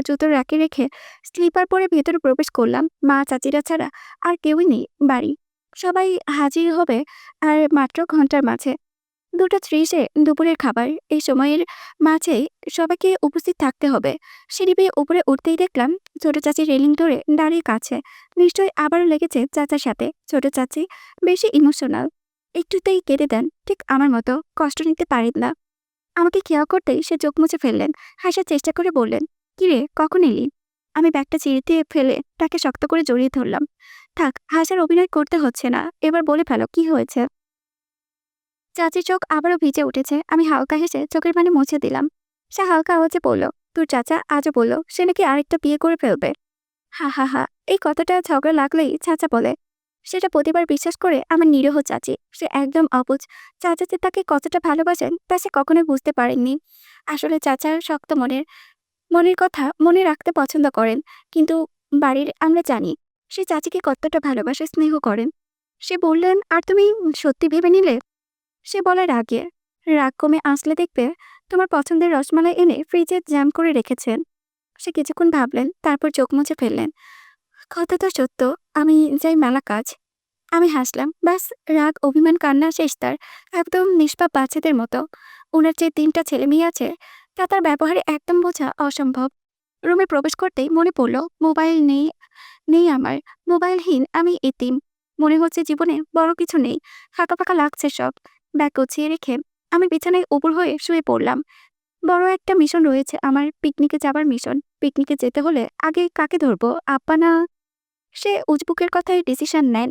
জুতোর র্যাকে রেখে স্লিপার পরে ভেতরে প্রবেশ করলাম। মা চাচিরা ছাড়া আর কেউই নেই বাড়ি। সবাই হাজির হবে আর মাত্র ঘন্টার মাঝে 2:30-এ দুপুরের খাবার। এই সময়ের মাঝে সবাইকে উপস্থিত থাকতে হবে। সিঁড়ি বেয়ে উপরে উঠতেই দেখলাম ছোট চাচি রেলিং ধরে দাঁড়িয়ে কাছে। নিশ্চয়ই আবারও লেগেছে চাচার সাথে। ছোট চাচি বেশি ইমোশনাল, একটুতেই কেঁদে দেন, ঠিক আমার মতো কষ্ট নিতে পারেন না। আমাকে খেয়াল করতেই সে চোখ মুছে ফেললেন, হাসার চেষ্টা করে বললেন, কিরে কখন এলি? আমি ব্যাগটা চিড়িতে ফেলে তাকে শক্ত করে জড়িয়ে ধরলাম। থাক, হাসার অভিনয় করতে হচ্ছে না, এবার বলে ফেলো কি হয়েছে। চাচির চোখ আবারও ভিজে উঠেছে। আমি হালকা হেসে চোখের পানি মুছে দিলাম। সে হালকা আওয়াজে বলল, তোর চাচা আজও বলল সে নাকি আরেকটা বিয়ে করে ফেলবে। হা হা হা, এই কথাটা ঝগড়া লাগলেই চাচা বলে। সেটা প্রতিবার বিশ্বাস করে আমার নিরীহ চাচি। সে একদম অবুঝ। চাচা যে তাকে কতটা ভালোবাসেন তা সে কখনোই বুঝতে পারেননি। আসলে চাচার শক্ত মনের কথা মনে রাখতে পছন্দ করেন, কিন্তু বাড়ির আমরা জানি সে চাচিকে কতটা ভালোবাসে, স্নেহ করেন। সে বললেন, আর তুমি সত্যি ভেবে নিলে? সে বলার আগে রাগ কমে আসলে দেখবে তোমার পছন্দের রসমালাই এনে ফ্রিজে জ্যাম করে রেখেছেন। সে কিছুক্ষণ ভাবলেন, তারপর চোখ মুছে ফেললেন। কথা তো সত্য, আমি যাই মেলা কাজ। আমি হাসলাম। ব্যাস, রাগ অভিমান কান্না শেষ তার। একদম নিষ্পাপ বাচ্চাদের মতো। ওনার যে 3টা ছেলে মেয়ে আছে তা তার ব্যবহারে একদম বোঝা অসম্ভব। রুমে প্রবেশ করতেই মনে পড়ল মোবাইল নেই। নেই আমার। মোবাইলহীন আমি এতিম। মনে হচ্ছে জীবনে বড় কিছু নেই। ফাঁকা ফাঁকা লাগছে সব। ব্যাগ গুছিয়ে রেখে আমি বিছানায় উপুর হয়ে শুয়ে পড়লাম। বড় একটা মিশন রয়েছে আমার, পিকনিকে যাবার মিশন। পিকনিকে যেতে হলে আগে কাকে ধরবো, আব্বা না? সে উজবুকের কথায় ডিসিশন নেন।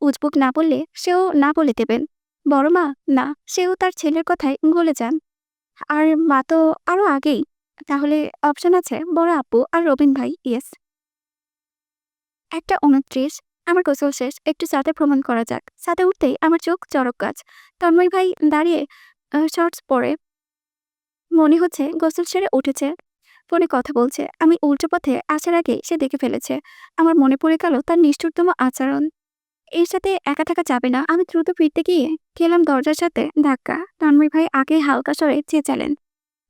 উজবুক না বললে সেও না বলে দেবেন। বড় মা? না, সেও তার ছেলের কথায় গলে যান। আর মা তো আরো আগেই। তাহলে অপশন আছে বড় আব্বু আর রবিন ভাই। ইয়েস। 1:29। আমার গোসল শেষ, একটু ছাদে ভ্রমণ করা যাক। ছাদে উঠতেই আমার চোখ চড়ক গাছ। তন্ময় ভাই দাঁড়িয়ে শর্টস পরে, মনে হচ্ছে গোসল সেরে উঠেছে। ফোনে কথা বলছে। আমি উল্টো পথে আসার আগে সে দেখে ফেলেছে। আমার মনে পড়ে গেল তার নিষ্ঠুরতম আচরণ। এর সাথে একা থাকা যাবে না। আমি দ্রুত ফিরতে গিয়ে খেলাম দরজার সাথে ধাক্কা। তন্ময় ভাই আগে হালকা স্বরে চেঁচালেন,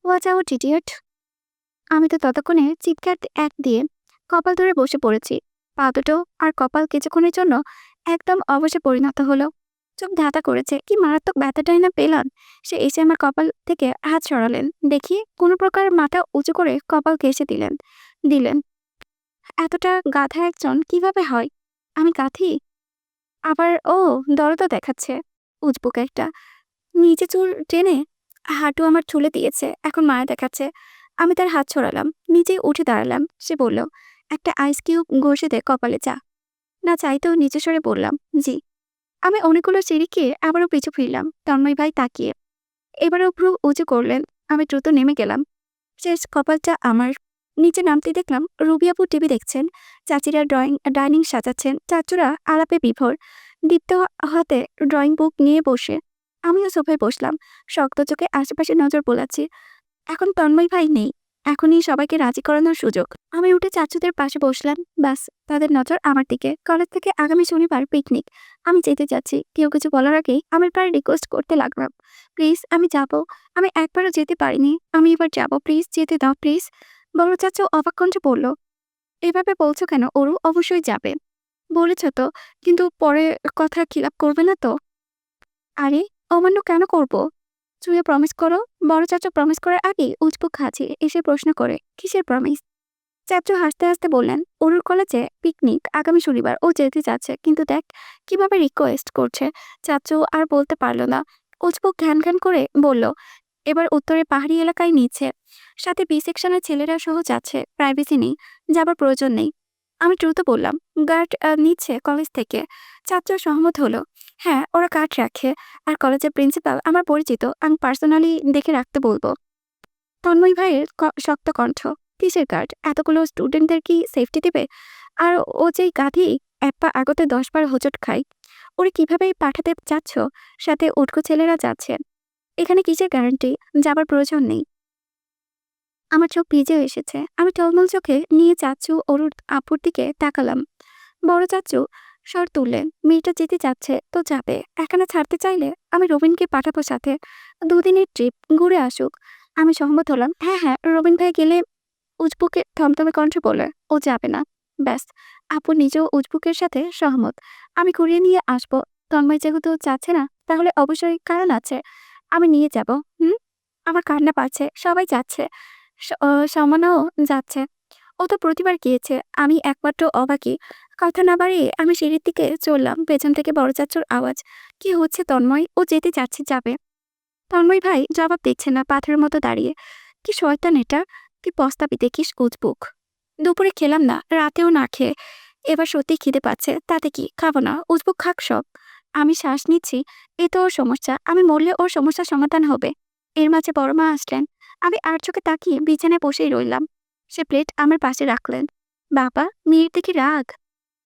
ওয়াচ আউট ইডিয়ট। আমি তো ততক্ষণে চিৎকার এক দিয়ে কপাল ধরে বসে পড়েছি। পা দুটো আর কপাল কিছুক্ষণের জন্য একদম অবশে পরিণত হলো। চোখ ধাঁধা করেছে, কি মারাত্মক ব্যথাটাই না পেলাম। সে এসে আমার কপাল থেকে হাত সরালেন। দেখি কোনো প্রকার মাথা উঁচু করে কপাল ঘেঁষে দিলেন দিলেন এতটা গাধা একজন কিভাবে হয়? আমি গাধি? আবার ও দরদও দেখাচ্ছে, উজবুক একটা। নিচে চুল টেনে হাঁটু আমার চুলে দিয়েছে, এখন মায়া দেখাচ্ছে। আমি তার হাত ছড়ালাম, নিজেই উঠে দাঁড়ালাম। সে বলল, একটা আইস কিউব ঘষে দে কপালে চা। না চাইতেও নিচে সরে বললাম, জি। আমি অনেকগুলো সিঁড়ি খেয়ে আবারও পিছু ফিরলাম, তন্ময় ভাই তাকিয়ে। এবারও ভ্রু উঁচু করলেন। আমি দ্রুত নেমে গেলাম। শেষ কপালটা আমার। নিচে নামতে দেখলাম রুবি আপু টিভি দেখছেন, চাচিরা ডাইনিং সাজাচ্ছেন, চাচুরা আলাপে বিভোর। দীপ্ত হাতে ড্রয়িং বুক নিয়ে বসে। আমিও সোফায় বসলাম, শক্ত চোখে আশেপাশে নজর বোলাচ্ছি। এখন তন্ময় ভাই নেই, এখনই সবাইকে রাজি করানোর সুযোগ। আমি উঠে চাচুদের পাশে বসলাম। ব্যাস, তাদের নজর আমার দিকে। কলেজ থেকে আগামী শনিবার পিকনিক। আমি যেতে যাচ্ছি। কেউ কিছু বলার আগেই আমি প্রায় রিকোয়েস্ট করতে লাগলাম, প্লিজ আমি যাব। আমি একবারও যেতে পারিনি, আমি এবার যাব, প্লিজ যেতে দাও প্লিজ। বড় চাচু অবাক কণ্ঠে বলল, এভাবে বলছো কেন ওরু? অবশ্যই যাবে বলেছ তো, কিন্তু পরে কথা খিলাপ করবে না তো? আরে অমান্য কেন করব? চুয়ে প্রমিস করো। বড় চাচু প্রমিস করার আগে উজবুক খাচ্ছি এসে প্রশ্ন করে, কিসের প্রমিস? চাচু হাসতে হাসতে বললেন, অরুর কলেজে পিকনিক আগামী শনিবার, ও যেতে যাচ্ছে, কিন্তু দেখ কিভাবে রিকোয়েস্ট করছে। চাচু আর বলতে পারলো না। উজবুক ঘ্যান ঘ্যান করে বলল, এবার উত্তরে পাহাড়ি এলাকায় নিচ্ছে, সাথে বি সেকশনের ছেলেরা সহ যাচ্ছে, প্রাইভেসি নেই, যাবার প্রয়োজন নেই। আমি দ্রুত বললাম, গার্ড নিচ্ছে কলেজ থেকে। চাচু সহমত হলো, হ্যাঁ ওরা গার্ড রাখে, আর কলেজের প্রিন্সিপাল আমার পরিচিত, আমি পার্সোনালি দেখে রাখতে বলবো। তন্ময় ভাইয়ের শক্ত কণ্ঠ, কিসের গার্ড? এতগুলো স্টুডেন্টদের কি সেফটি দেবে? আর ও যেই গাধি, এক পা আগতে 10 বার হোঁচট খায়, ওরে কিভাবে পাঠাতে চাচ্ছ? সাথে উটকো ছেলেরা যাচ্ছে, এখানে কিসের গ্যারান্টি? যাবার প্রয়োজন নেই। আমার চোখ ভিজে এসেছে। আমি টলমল চোখে নিয়ে চাচু অরুর আপুর দিকে তাকালাম। বড় চাচু স্বর তুললেন, মেয়েটা যেতে চাচ্ছে তো যাবে, এখানে ছাড়তে চাইলে আমি রবিনকে পাঠাবো সাথে, 2 দিনের ট্রিপ, ঘুরে আসুক। আমি সহমত হলাম, হ্যাঁ হ্যাঁ রবিন ভাই গেলে। উজবুকে থমথমে কণ্ঠে বলে, ও যাবে না। ব্যাস, আপু নিজেও উজবুকের সাথে সহমত। আমি ঘুরিয়ে নিয়ে আসবো। তন্ময় যেহেতু যাচ্ছে না, তাহলে অবশ্যই কারণ আছে। আমি নিয়ে যাব। হুম। আমার কান্না পাচ্ছে, সবাই যাচ্ছে। সমানাও যাচ্ছে। ও তো প্রতিবার গিয়েছে, আমি একমাত্র অবাকি। কথা না বাড়িয়ে আমি সিঁড়ির দিকে চললাম। পেছন থেকে বড় চাচুর আওয়াজ, কি হচ্ছে তন্ময়? ও যেতে যাচ্ছে, যাবে। তন্ময় ভাই জবাব দিচ্ছে না, পাথরের মতো দাঁড়িয়ে। কি শয়তান এটা! তুই পস্তাবি দেখিস উজবুক। দুপুরে খেলাম না, রাতেও না খেয়ে। এবার সত্যি খিদে পাচ্ছে, তাতে কি, খাবো না, উজবুক খাক সব। আমি শ্বাস নিচ্ছি, এ তো ওর সমস্যা, আমি মরলে ওর সমস্যার সমাধান হবে। এর মাঝে বড় মা আসলেন। আমি আর চোখে তাকিয়ে বিছানায় বসেই রইলাম। সে প্লেট আমার পাশে রাখলেন। বাবা, মেয়ের দেখি রাগ।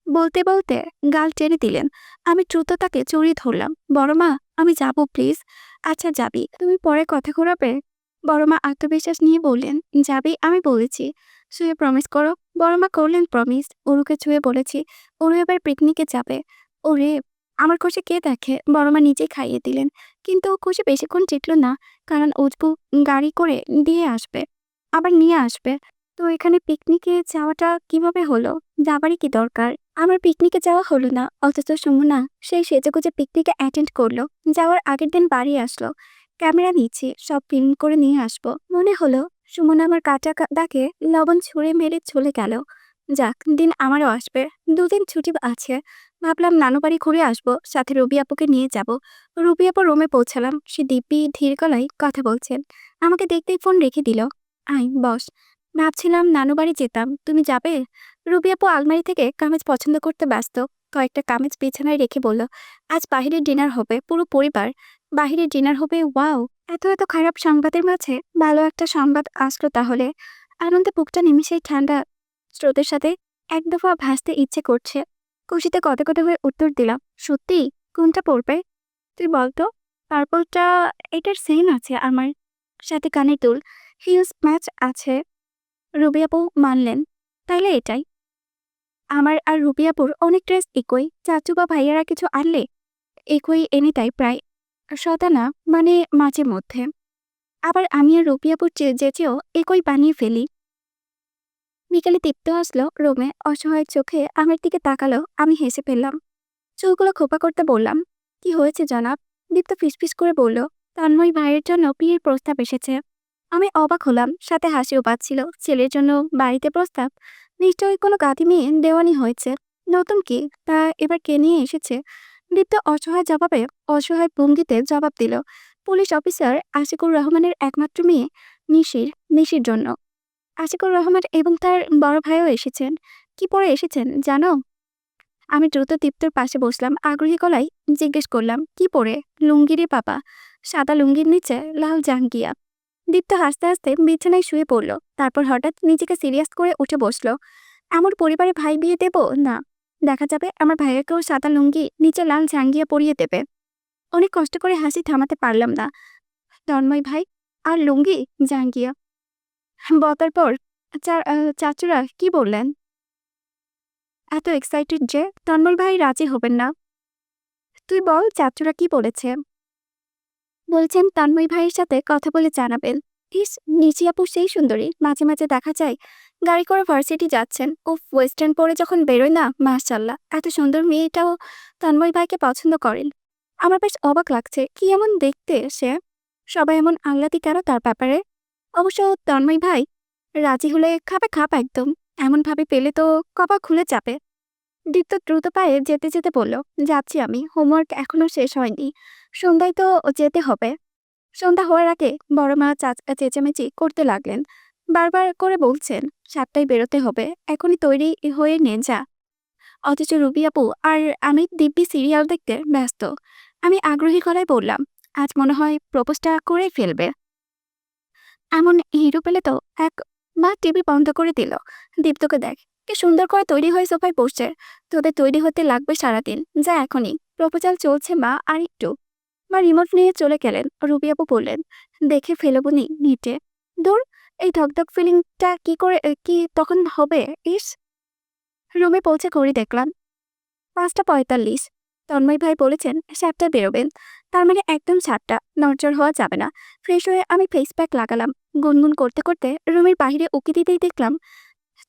বলতে বলতে গাল টেনে দিলেন। আমি দ্রুত তাকে জড়িয়ে ধরলাম। বড় মা, আমি যাব প্লিজ। আচ্ছা যাবি, তুমি পরে কথা ঘোরাবে। বড় মা আত্মবিশ্বাস নিয়ে বললেন, যাবি, আমি বলেছি। শুয়ে প্রমিস করো। বড় মা করলেন প্রমিস। অরুকে ছুঁয়ে বলেছি, অরু এবার পিকনিকে যাবে। ওরে, আমার খুশি কে দেখে? বড় মা নিজেই খাইয়ে দিলেন। কিন্তু খুশি বেশিক্ষণ টিকল না, কারণ উজবু গাড়ি করে দিয়ে আসবে, আবার নিয়ে আসবে। তো এখানে পিকনিকে যাওয়াটা কিভাবে হলো? যাবারই কি দরকার? আমার পিকনিকে যাওয়া হলো না, অথচ সুমনা সেই সেজেগুজে পিকনিকে অ্যাটেন্ড করলো। যাওয়ার আগের দিন বাড়ি আসলো। ক্যামেরা নিচ্ছি, সব ফিল্ম করে নিয়ে আসবো। মনে হলো সুমনা আমার কাটা দাগে লবণ ছুঁড়ে মেরে চলে গেল। যাক, দিন আমারও আসবে। 2 দিন ছুটি আছে। ভাবলাম নানু বাড়ি ঘুরে আসবো, সাথে রবি আপুকে নিয়ে যাব। রবি আপু রুমে পৌঁছালাম। সে দিব্যি ধীর গলায় কথা বলছেন। আমাকে দেখতেই ফোন রেখে দিল। আয় বস। ভাবছিলাম নানু বাড়ি যেতাম, তুমি যাবে? রুবি আপু আলমারি থেকে কামিজ পছন্দ করতে ব্যস্ত। কয়েকটা কামিজ বিছানায় রেখে বলল, আজ বাহিরের ডিনার হবে, পুরো পরিবার। বাহিরের ডিনার হবে? ওয়াও! এত এত খারাপ সংবাদের মাঝে ভালো একটা সংবাদ আসলো তাহলে। আনন্দে বুকটা নিমিষেই ঠান্ডা স্রোতের সাথে এক দফা ভাসতে ইচ্ছে করছে। খুশিতে কত কত হয়ে উত্তর দিলাম, সত্যি? কোনটা পড়বে? তুই বলতো। পার্পলটা, এটার সেম আছে আমার সাথে, কানের দুল, হিলস ম্যাচ আছে। রবি আপু মানলেন, তাইলে এটাই। আমার আর রুবি আপুর অনেক ড্রেস একই, চাচু বা ভাইয়ারা কিছু আনলে একই এনে দেয় প্রায়, সদা না, মানে মাঝে মধ্যে। আবার আমি আর রুবি আপুর যেচেও একই বানিয়ে ফেলি। বিকেলে দীপ্ত আসলো রুমে, অসহায় চোখে আমার দিকে তাকালো। আমি হেসে ফেললাম, চুলগুলো খোপা করতে বললাম, কি হয়েছে জনাব? দীপ্ত ফিসফিস করে বলল, তন্ময় ভাইয়ের জন্য বিয়ের প্রস্তাব এসেছে। আমি অবাক হলাম, সাথে হাসিও পাচ্ছিল। ছেলের জন্য বাড়িতে প্রস্তাব? নিশ্চয়ই কোনো গাধি মেয়ে দেওয়ানি হয়েছে। নতুন কি তা, এবার কে নিয়ে এসেছে? দীপ্ত অসহায় ভঙ্গিতে জবাব দিল, পুলিশ অফিসার আশিকুর রহমানের একমাত্র মেয়ে নিশির নিশির জন্য। আশিকুর রহমান এবং তার বড় ভাইও এসেছেন। কি পরে এসেছেন জানো? আমি দ্রুত দীপ্তর পাশে বসলাম, আগ্রহী গলায় জিজ্ঞেস করলাম, কি পরে? লুঙ্গি রে পাপা, সাদা লুঙ্গির নিচে লাল জাঙ্গিয়া। দীপ্ত হাসতে হাসতে বিছানায় শুয়ে পড়ল, তারপর হঠাৎ নিজেকে সিরিয়াস করে উঠে বসলো। আমার পরিবারে ভাই বিয়ে দেব না। দেখা যাবে আমার ভাইয়াকেও সাদা লুঙ্গি নিচে লাল জাঙ্গিয়া পরিয়ে দেবে। অনেক কষ্ট করে হাসি থামাতে পারলাম না। তন্ময় ভাই আর লুঙ্গি জাঙ্গিয়া বতার পর চাচুরা কি বললেন? এত এক্সাইটেড যে তন্ময় ভাই রাজি হবেন না। তুই বল চাচুরা কি বলেছে? বলছেন তন্ময় ভাইয়ের সাথে কথা বলে জানাবেন। ইস, নিচি আপু সেই সুন্দরী, মাঝে মাঝে দেখা যায় গাড়ি করে ভার্সিটি যাচ্ছেন। ও ওয়েস্টার্ন পরে যখন বেরোয় না, মাশাল্লাহ, এত সুন্দর মেয়েটাও তন্ময় ভাইকে পছন্দ করেন। আমার বেশ অবাক লাগছে, কি এমন দেখতে সে? সবাই এমন আহ্লাদি কেন তার ব্যাপারে? অবশ্য তন্ময় ভাই রাজি হলে খাপে খাপ একদম। এমন ভাবে পেলে তো কপাল খুলে যাবে। দীপ্ত দ্রুত পায়ে যেতে যেতে বলল, যাচ্ছি আমি, হোমওয়ার্ক এখনো শেষ হয়নি। সন্ধ্যায় তো যেতে হবে। সন্ধ্যা হওয়ার আগে বড় মা চেঁচামেচি করতে লাগলেন, বারবার করে বলছেন 7টায় বেরোতে হবে, এখনই তৈরি হয়ে নে যা। অথচ রুবি আপু আর আমি দিব্যি সিরিয়াল দেখতে ব্যস্ত। আমি আগ্রহী গলায় বললাম, আজ মনে হয় প্রপোজটা করে ফেলবে। এমন হিরো পেলে তো এক। মা টিভি বন্ধ করে দিল। দীপ্তকে দেখ, কি সুন্দর করে তৈরি হয়ে সোফায় বসছে। তোদের তৈরি হতে লাগবে সারাদিন, যা এখনই, প্রপোজাল চলছে মা, আর একটু। মা রিমোট নিয়ে চলে গেলেন। রুবি আপু বললেন, দেখে ফেলবনি নিটে। দূর, এই ধকধক ফিলিংটা কি তখন হবে? ইস। রুমে পৌঁছে ঘড়ি দেখলাম 5টা 45। তন্ময় ভাই বলেছেন 7টায় বেরোবেন, তার মানে একদম 7টা, নড়চড় হওয়া যাবে না। ফ্রেশ হয়ে আমি ফেস প্যাক লাগালাম। গুনগুন করতে করতে রুমের বাইরে উকি দিতেই দেখলাম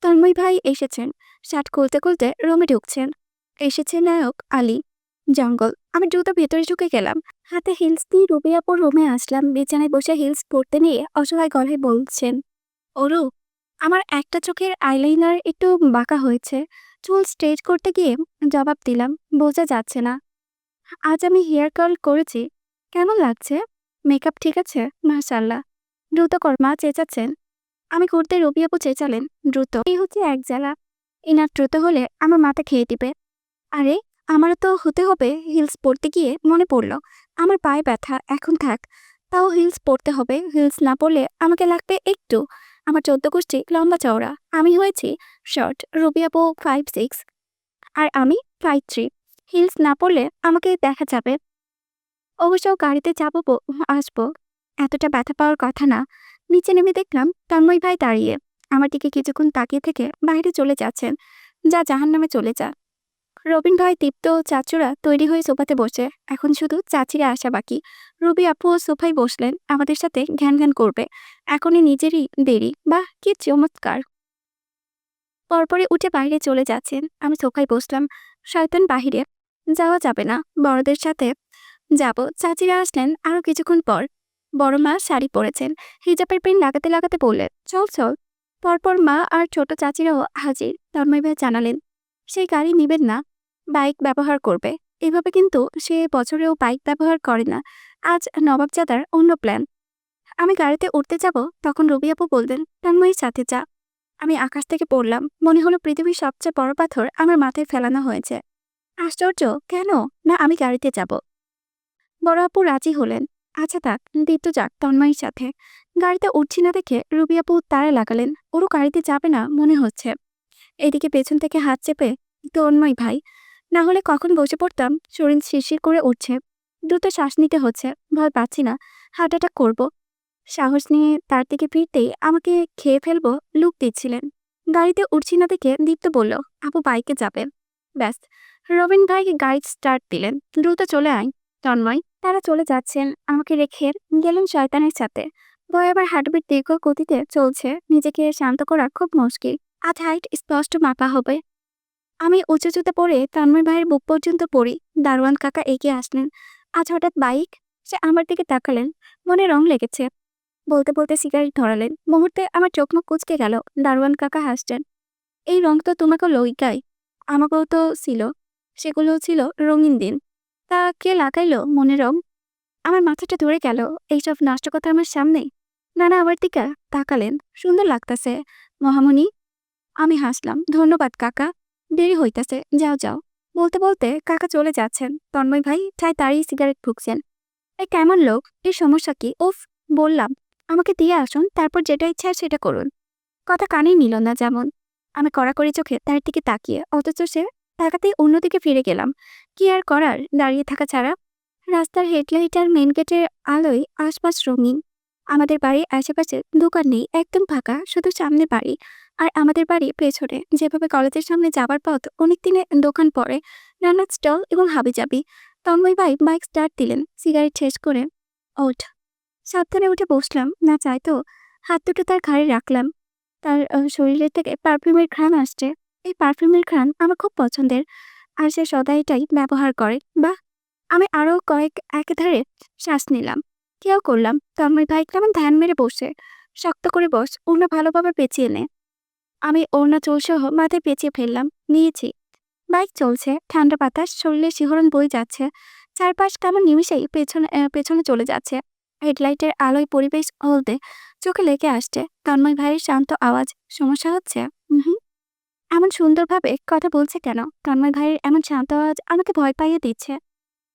তন্ময় ভাই এসেছেন। শার্ট খুলতে খুলতে রুমে ঢুকছেন। এসেছে নায়ক আলী। জঙ্গল। আমি দ্রুত ভেতরে ঢুকে গেলাম, হাতে হিলস দিয়ে রুবি আপুর রুমে আসলাম। বিছানায় বসে হিলস পরতে নিয়ে অসহায় গলায় বলছেন, ওরু, আমার একটা চোখের আইলাইনার একটু বাঁকা হয়েছে। চুল স্ট্রেট করতে গিয়ে জবাব দিলাম, বোঝা যাচ্ছে না। আজ আমি হেয়ার কার্ল করেছি। কেমন লাগছে? মেকআপ ঠিক আছে? মাশাআল্লাহ। দ্রুত কর, মা চেঁচাচ্ছেন। আমি করতে রবি আপু চেঁচালেন, দ্রুত। এই হচ্ছে এক জ্বালা, এনার দ্রুত হলে আমার মাথা খেয়ে দিবে। আরে, আমারও তো হতে হবে। হিলস পরতে গিয়ে মনে পড়ল আমার পায়ে ব্যথা, এখন থাক। তাও হিলস পরতে হবে। হিলস না পরলে আমাকে লাগবে একটু। আমার 14 গোষ্ঠী লম্বা চওড়া, আমি হয়েছি শর্ট। রবি আপু 5'6" আর আমি 5'3". হিলস না পরলে আমাকে দেখা যাবে। অবশ্য গাড়িতে যাবো আসবো, এতটা ব্যথা পাওয়ার কথা না। নিচে নেমে দেখলাম তন্ময় ভাই দাঁড়িয়ে আমার দিকে কিছুক্ষণ তাকিয়ে থেকে বাইরে চলে যাচ্ছেন। যা জাহান্নামে চলে যা। রবিন ভাই, দীপ্ত, চাচুরা তৈরি হয়ে সোফাতে বসে। এখন শুধু চাচিরা আসা বাকি। রবি আপুও সোফায় বসলেন, আমাদের সাথে ঘ্যান ঘ্যান করবে। এখনই নিজেরই দেরি, বাহ কি চমৎকার। পরপরে উঠে বাইরে চলে যাচ্ছেন। আমি সোফায় বসলাম। শয়তান বাহিরে যাওয়া যাবে না, বড়দের সাথে যাব। চাচিরা আসলেন আরো কিছুক্ষণ পর। বড় মা শাড়ি পরেছেন, হিজাবের পিন লাগাতে লাগাতে বললেন, চল চল। পরপর মা আর ছোট চাচিরাও হাজির। তন্ময় ভাই জানালেন, সেই গাড়ি নিবেন না, বাইক ব্যবহার করবে। এভাবে কিন্তু সে বছরেও বাইক ব্যবহার করে না। আজ নবাবজাদার অন্য প্ল্যান। আমি গাড়িতে উঠতে যাব, তখন রবি আপু বললেন, তন্ময়ের সাথে যা। আমি আকাশ থেকে পড়লাম, মনে হলো পৃথিবীর সবচেয়ে বড় পাথর আমার মাথায় ফেলানো হয়েছে। আশ্চর্য, কেন না আমি গাড়িতে যাব। বড় আপু রাজি হলেন। আচ্ছা থাক, দীপ্ত যাক তন্ময়ের সাথে। গাড়িতে উঠছি না দেখে রবি আপু তাড়া লাগালেন, ওরও গাড়িতে যাবে না মনে হচ্ছে। এদিকে পেছন থেকে হাত চেপে তন্ময় ভাই, না হলে কখন বসে পড়তাম। শরীর শিরশির করে উঠছে, দ্রুত শ্বাস নিতে হচ্ছে। ভয় পাচ্ছি না হার্ট অ্যাটাক করবো। সাহস নিয়ে তার দিকে ফিরতেই আমাকে খেয়ে ফেলবো লুক দিচ্ছিলেন। গাড়িতে উঠছি না দেখে দীপ্ত বলল, আপু বাইকে যাবে। ব্যাস, রবিন ভাই গাড়ি স্টার্ট দিলেন। দ্রুত চলে আয় তন্ময়। তারা চলে যাচ্ছেন, আমাকে রেখে গেলেন শয়তানের সাথে। ভয় আবার হার্টবিট দীর্ঘ গতিতে চলছে, নিজেকে শান্ত করা খুব মুশকিল। আজ হাইট স্পষ্ট মাপা হবে। আমি উঁচু জুতে পরে তন্ময় ভাইয়ের বুক পর্যন্ত পড়ি। দারোয়ান কাকা এগিয়ে আসলেন। আজ হঠাৎ বাইক। সে আমার দিকে তাকালেন। মনে রং লেগেছে। বলতে বলতে সিগারেট ধরালেন। মুহূর্তে আমার চোখ মুখ কুঁচকে গেল। দারোয়ান কাকা হাসছেন। এই রং তো তোমাকে লইকাই, আমাকেও তো ছিল। সেগুলো ছিল রঙিন দিন। তা কে লাগাইলো মনে রং? আমার মাথাটা ধরে গেল। এইসব নষ্ট কথা আমার সামনে। নানা আমার দিকে তাকালেন। সুন্দর লাগতাছে মহামণি। আমি হাসলাম। ধন্যবাদ কাকা, দেরি হইতাছে, যাও যাও। বলতে বলতে কাকা চলে যাচ্ছেন। তন্ময় ভাই ঠায় দাঁড়িয়ে সিগারেট ফুঁকছেন। এই কেমন লোক, এর সমস্যা কি? উফ, বললাম আমাকে দিয়ে আসুন, তারপর যেটা ইচ্ছা সেটা করুন। কথা কানেই নিল না যেমন। আমি কড়াকড়ি চোখে তার দিকে তাকিয়ে, অথচ সে তাকাতেই অন্যদিকে ফিরে গেলাম। কি আর করার, দাঁড়িয়ে থাকা ছাড়া। রাস্তার হেডলাইট আর মেন গেটের আলোয় আশপাশ রঙিন। আমাদের বাড়ির আশেপাশে দোকান নেই, একদম ফাঁকা, শুধু সামনে বাড়ি। আর আমাদের বাড়ি পেছনে। যেভাবে কলেজের সামনে যাবার পথ, অনেক দিনে দোকান পড়ে, রান্নার স্টল এবং হাবিজাবি। তন্ময় ভাই বাইক স্টার্ট দিলেন। সিগারেট শেষ করে ওঠ, সাবধানে উঠে বসলাম। না চাইতো হাত দুটো তার ঘাড়ে রাখলাম। তার শরীরের থেকে পারফিউমের ঘ্রাণ আসছে। এই পারফিউমের ঘ্রাণ আমার খুব পছন্দের। আর সে সদা এটাই ব্যবহার করে। বাহ! আমি আরো কয়েক একেধারে শ্বাস নিলাম। কেউ করলাম। তন্ময় ভাই কেমন ধ্যান মেরে বসে। শক্ত করে বস, ওড়না ভালোভাবে পেঁচিয়ে নে। আমি ওড়না চুলসহ মাথায় পেঁচিয়ে ফেললাম। নিয়েছি। বাইক চলছে, ঠান্ডা বাতাস, শরীরে শিহরণ বয়ে যাচ্ছে। চারপাশ কেমন নিমিষেই পেছনে চলে যাচ্ছে। হেডলাইটের আলোয় পরিবেশ হলদে চোখে লেগে আসছে। তন্ময় ভাইয়ের শান্ত আওয়াজ। সমস্যা হচ্ছে? হুম। এমন সুন্দরভাবে কথা বলছে কেন? তন্ময় ভাইয়ের এমন শান্ত আওয়াজ আমাকে ভয় পাইয়ে দিচ্ছে।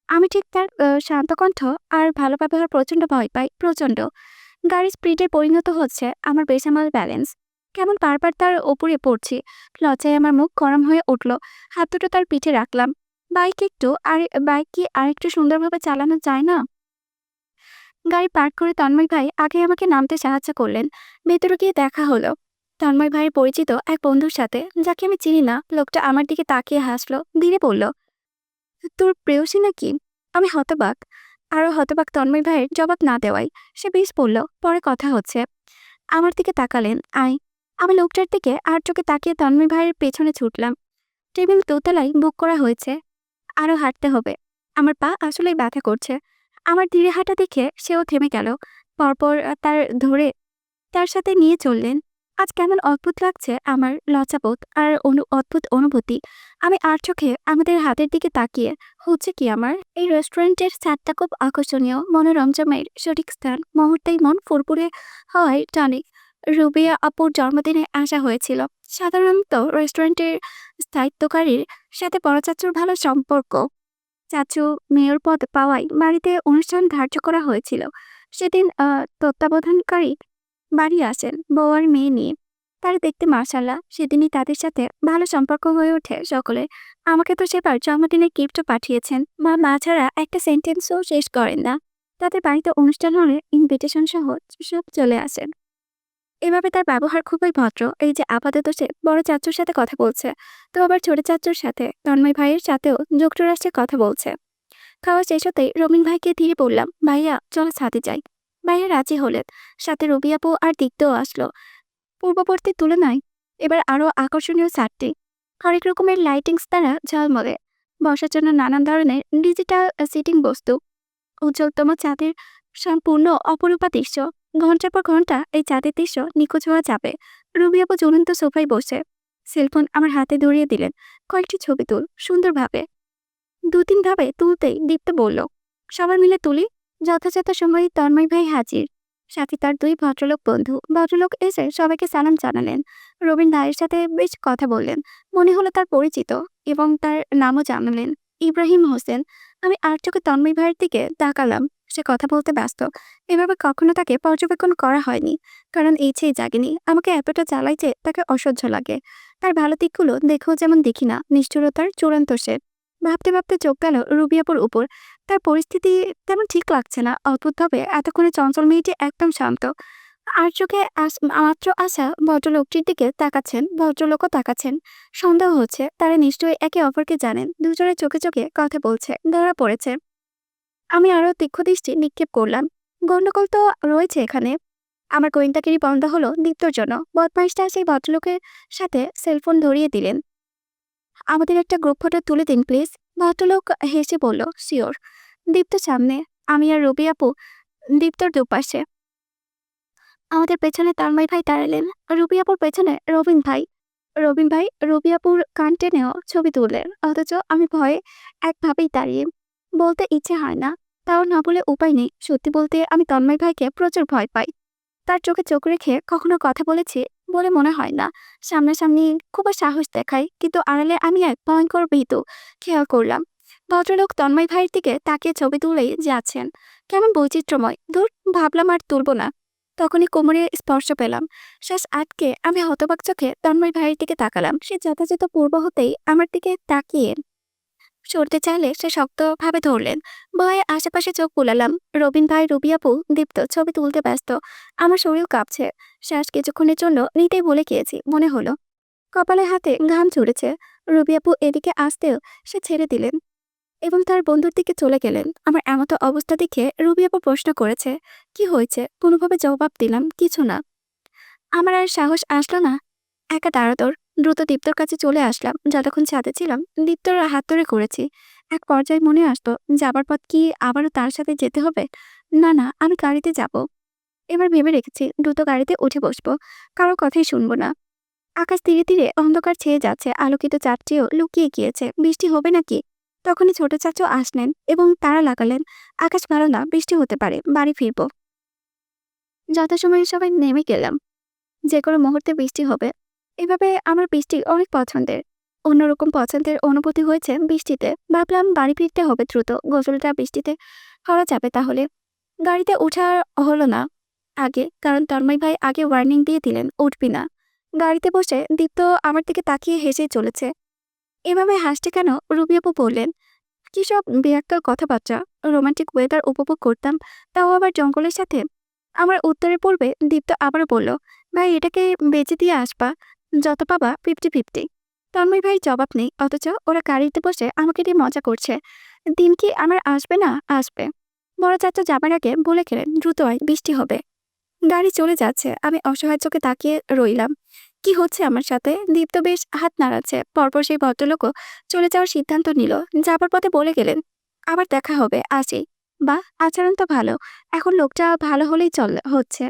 আমি ঠিক তার শান্ত কণ্ঠ আর ভালো ব্যবহার প্রচণ্ড ভয় পাই, প্রচণ্ড। গাড়ি স্পিডে পরিণত হচ্ছে আমার বেসামাল ব্যালেন্স। কেমন বারবার তার ওপরে পড়ছি। লজ্জায় আমার মুখ গরম হয়ে উঠল। হাত দুটো তার পিঠে রাখলাম। বাইক কি আরেকটু সুন্দরভাবে চালানো যায় না? গাড়ি পার্ক করে তন্ময় ভাই আগে আমাকে নামতে সাহায্য করলেন। ভেতরে গিয়ে দেখা হলো তন্ময় ভাইয়ের পরিচিত এক বন্ধুর সাথে, যাকে আমি চিনি না। লোকটা আমার দিকে তাকিয়ে হাসলো, ধীরে বলল, তোর প্রেয়সী নাকি? আমি হতবাক। আরো হতবাক তন্ময় ভাইয়ের জবাব না দেওয়াই। সে বেশ বলল, পরে কথা হচ্ছে। আমার দিকে তাকালেন। আয়। আমি লোকটার দিকে আর চোখে তাকিয়ে তন্ময় ভাইয়ের পেছনে ছুটলাম। টেবিল দোতলায় বুক করা হয়েছে। আরো হাঁটতে হবে। আমার পা আসলেই ব্যথা করছে। আমার ধীরে হাঁটা দেখে সেও থেমে গেল। পরপর তার সাথে নিয়ে চললেন। আজ কেমন অদ্ভুত লাগছে আমার, লজ্জাবোধ আর অদ্ভুত অনুভূতি। আমি আর চোখে আমাদের হাতের দিকে তাকিয়ে, হচ্ছে কি আমার? এই রেস্টুরেন্টের ছাদটা খুব আকর্ষণীয়, মনোরঞ্জনের সঠিক স্থান। মুহূর্তেই মন ফুরফুরে হওয়ায় টনিক। রুবিয়া আপুর জন্মদিনে আসা হয়েছিল। সাধারণত রেস্টুরেন্টের স্থায়িত্বকারীর সাথে বড় চাচুর ভালো সম্পর্ক। চাচু মেয়র পদ পাওয়ায় বাড়িতে অনুষ্ঠান ধার্য করা হয়েছিল। সেদিন তত্ত্বাবধানকারী বাড়ি আসেন বউ আর মেয়ে নিয়ে। তারা দেখতে মাশাআল্লাহ। সেদিনই তাদের সাথে ভালো সম্পর্ক হয়ে ওঠে সকলে। আমাকে তো সেবার জন্মদিনের গিফটও পাঠিয়েছেন। মা ছাড়া একটা সেন্টেন্সও শেষ করেন না। তাদের বাড়িতে অনুষ্ঠান হলে ইনভিটেশন সহ সব চলে আসেন। এভাবে তার ব্যবহার খুবই ভদ্র। এই যে আপাতত সে বড় চাচুর সাথে কথা বলছে, তো আবার ছোট চাচুর সাথে, তন্ময় ভাইয়ের সাথেও যুক্তরাষ্ট্রে কথা বলছে। খাওয়া শেষ হতেই রবিন ভাইকে ধীরে বললাম, ভাইয়া চলো ছাদে যাই। ভাইয়া রাজি হলেন। সাথে রবি আপু আর দিকতেও আসলো। পূর্ববর্তী তুলনায় এবার আরো আকর্ষণীয় ছাদটি। হরেক রকমের লাইটিংস দ্বারা ঝলমলে। বসার জন্য নানান ধরনের ডিজিটাল সিটিং বস্তু। উজ্জ্বলতম চাঁদের সম্পূর্ণ অপরূপা দৃশ্য। ঘন্টার পর ঘন্টা এই চাঁদের দৃশ্য নিখোঁজ হওয়া যাবে। রবি আপু জ্বলন্ত সোফায় বসে সেলফোন আমার হাতে ধরিয়ে দিলেন। কয়েকটি ছবি তুল সুন্দরভাবে। ২-৩ ধাপে তুলতেই দীপ্ত বলল, সবাই মিলে তুলি। যথাযথ সময়ে তন্ময় ভাই হাজির। সাথে তার ২ ভদ্রলোক বন্ধু। ভদ্রলোক এসে সবাইকে সালাম জানালেন। রবিন ভাইয়ের সাথে বেশ কথা বললেন। মনে হলো তার পরিচিত, এবং তার নামও জানালেন, ইব্রাহিম হোসেন। আমি আর চোখে তন্ময় ভাইয়ের দিকে তাকালাম। সে কথা বলতে ব্যস্ত। এভাবে কখনো তাকে পর্যবেক্ষণ করা হয়নি, কারণ ইচ্ছেই জাগেনি। আমাকে এতটা জ্বালাইতে তাকে অসহ্য লাগে। তার ভালো দিকগুলো দেখেও যেমন দেখি না, নিষ্ঠুরতার চূড়ান্ত সে। ভাবতে ভাবতে চোখ গেল রুবিয়াপুর উপর। তার পরিস্থিতি তেমন ঠিক লাগছে না। অদ্ভুতভাবে এতক্ষণে চঞ্চল মেয়েটি একদম শান্ত। আর চোখে মাত্র আসা ভদ্রলোকটির দিকে তাকাচ্ছেন, ভদ্রলোকও তাকাচ্ছেন। সন্দেহ হচ্ছে তারা নিশ্চয়ই একে অপরকে জানেন। দুজনে চোখে চোখে কথা বলছে, ধরা পড়েছে। আমি আরো তীক্ষ্ণ দৃষ্টি নিক্ষেপ করলাম। গন্ডগোল তো রয়েছে এখানে। আমার গোয়েন্দাগিরি বন্ধ হলো দীপ্তর জন্য। বদমাইশটা সেই ভদ্রলোকের সাথে সেলফোন ধরিয়ে দিলেন। আমাদের একটা গ্রুপ ফটো তুলে দিন প্লিজ। ভদ্রলোক হেসে বলল, শিওর। দীপ্ত সামনে, আমি আর রবি আপু দীপ্তর দুপাশে। আমাদের পেছনে তালমাই ভাই দাঁড়ালেন, রবি আপুর পেছনে রবিন ভাই। রবিন ভাই রবি আপুর কান টেনেও ছবি তুললেন, অথচ আমি ভয়ে একভাবেই দাঁড়িয়ে। বলতে ইচ্ছে হয় না, তাও না বলে উপায় নেই। সত্যি বলতে আমি তন্ময় ভাইকে প্রচুর ভয় পাই। তার চোখে চোখ রেখে কখনো কথা বলেছি বলে মনে হয় না। সামনাসামনি খুব সাহস দেখায়, কিন্তু আড়ালে আমি এক ভয়ঙ্কর ভীতু। খেয়াল করলাম ভদ্রলোক তন্ময় ভাইয়ের দিকে তাকিয়ে ছবি তুলেই যাচ্ছেন। কেমন বৈচিত্র্যময়! দূর, ভাবলাম আর তুলব না। তখনই কোমরে স্পর্শ পেলাম। শ্বাস আটকে আমি হতবাক চোখে তন্ময় ভাইয়ের দিকে তাকালাম। সে যথাযথ পূর্ব হতেই আমার দিকে তাকিয়ে সরতে চাইলে সে শক্তভাবে ধরলেন। ভয়ে আশেপাশে চোখ বুলালাম। রবিন ভাই, রবি আপু, দীপ্ত ছবি তুলতে ব্যস্ত। আমার শরীর কাঁপছে। শ্বাস কিছুক্ষণের জন্য নিতেই বলে গিয়েছি মনে হলো। কপালে হাতে ঘাম ঝরেছে। রবি আপু এদিকে আসতেও সে ছেড়ে দিলেন এবং তার বন্ধুর দিকে চলে গেলেন। আমার এমতো অবস্থা দেখে রবি আপু প্রশ্ন করেছে, কি হয়েছে? কোনোভাবে জবাব দিলাম, কিছু না। আমার আর সাহস আসলো না একা দাঁড়াতোর। দ্রুত দীপ্তর কাছে চলে আসলাম। যতক্ষণ ছাদে ছিলাম দীপ্তর হাত ধরে করেছি। এক পর্যায়ে মনে আসতো, যাবার পথ কি আবারও তার সাথে যেতে হবে? না না, আমি গাড়িতে যাব। এবার ভেবে রেখেছি দ্রুত গাড়িতে উঠে বসবো, কারো কথাই শুনবো না। আকাশ ধীরে ধীরে অন্ধকার ছেয়ে যাচ্ছে, আলোকিত চাঁদটিও লুকিয়ে গিয়েছে। বৃষ্টি হবে নাকি? তখনই ছোট চাচু আসলেন এবং তারা লাগালেন, আকাশ ভালো না, বৃষ্টি হতে পারে, বাড়ি ফিরবো। যথাসময়ে সবাই নেমে গেলাম। যে কোনো মুহূর্তে বৃষ্টি হবে। এভাবে আমার বৃষ্টি অনেক পছন্দের। অন্যরকম পছন্দের অনুভূতি হয়েছে বৃষ্টিতে। ভাবলাম বাড়ি ফিরতে হবে দ্রুত, গোসলটা বৃষ্টিতে করা যাবে তাহলে। গাড়িতে ওঠার হলো না আগে, কারণ তন্ময় ভাই আগে ওয়ার্নিং দিয়ে দিলেন, উঠবি না। গাড়িতে বসে দীপ্ত আমার দিকে তাকিয়ে হেসে চলেছে। এভাবে হাসতে কেন? রুবি আপু বললেন, কি সব বেয়াক্কার কথাবার্তা। রোমান্টিক ওয়েদার উপভোগ করতাম, তাও আবার জঙ্গলের সাথে। আমার উত্তরের পূর্বে দীপ্ত আবারও বলল, ভাই এটাকে বেচে দিয়ে আসবা, যত পাবা 50-50। তন্ময় ভাই জবাব নেই, অথচ ওরা গাড়িতে বসে আমাকে দিয়ে মজা করছে। দিন কি আমার আসবে না? আসবে। বড় চাচা যাবার আগে বলে গেলেন, দ্রুত আয়, বৃষ্টি হবে। গাড়ি চলে যাচ্ছে, আমি অসহায় চোখে তাকিয়ে রইলাম। কি হচ্ছে আমার সাথে? দীপ্ত বেশ হাত নাড়াচ্ছে। পরপর সেই ভদ্রলোকও চলে যাওয়ার সিদ্ধান্ত নিল। যাবার পথে বলে গেলেন, আবার দেখা হবে, আসি। বাহ, আচরণ তো ভালো। এখন লোকটা ভালো হলেই হচ্ছে।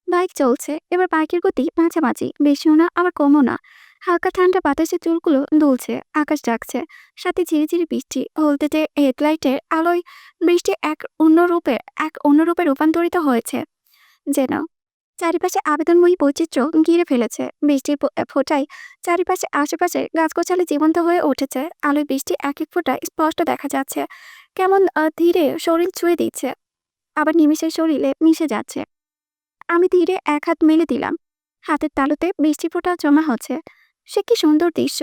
বাইক চলছে, এবার বাইকের গতি মাঝামাঝি, বেশিও না আবার কমও না। হালকা ঠান্ডা বাতাসে চুলগুলো দুলছে, আকাশ ডাকছে, সাথে ঝিরিঝিরি বৃষ্টি। হলদেটে হেডলাইটের আলোয় বৃষ্টি এক অন্য রূপে রূপান্তরিত হয়েছে যেন। চারিপাশে আবেদনময়ী বৈচিত্র্য ঘিরে ফেলেছে। বৃষ্টির ফোঁটায় চারিপাশে আশেপাশে গাছগাছালি জীবন্ত হয়ে উঠেছে। আলোয় বৃষ্টি এক এক ফোঁটা স্পষ্ট দেখা যাচ্ছে। কেমন ধীরে শরীর ছুঁয়ে দিচ্ছে, আবার নিমেষে শরীরে মিশে যাচ্ছে। আমি ধীরে এক হাত মেলে দিলাম। হাতের তালুতে বৃষ্টি ফোঁটা জমা হচ্ছে। সে কি সুন্দর দৃশ্য!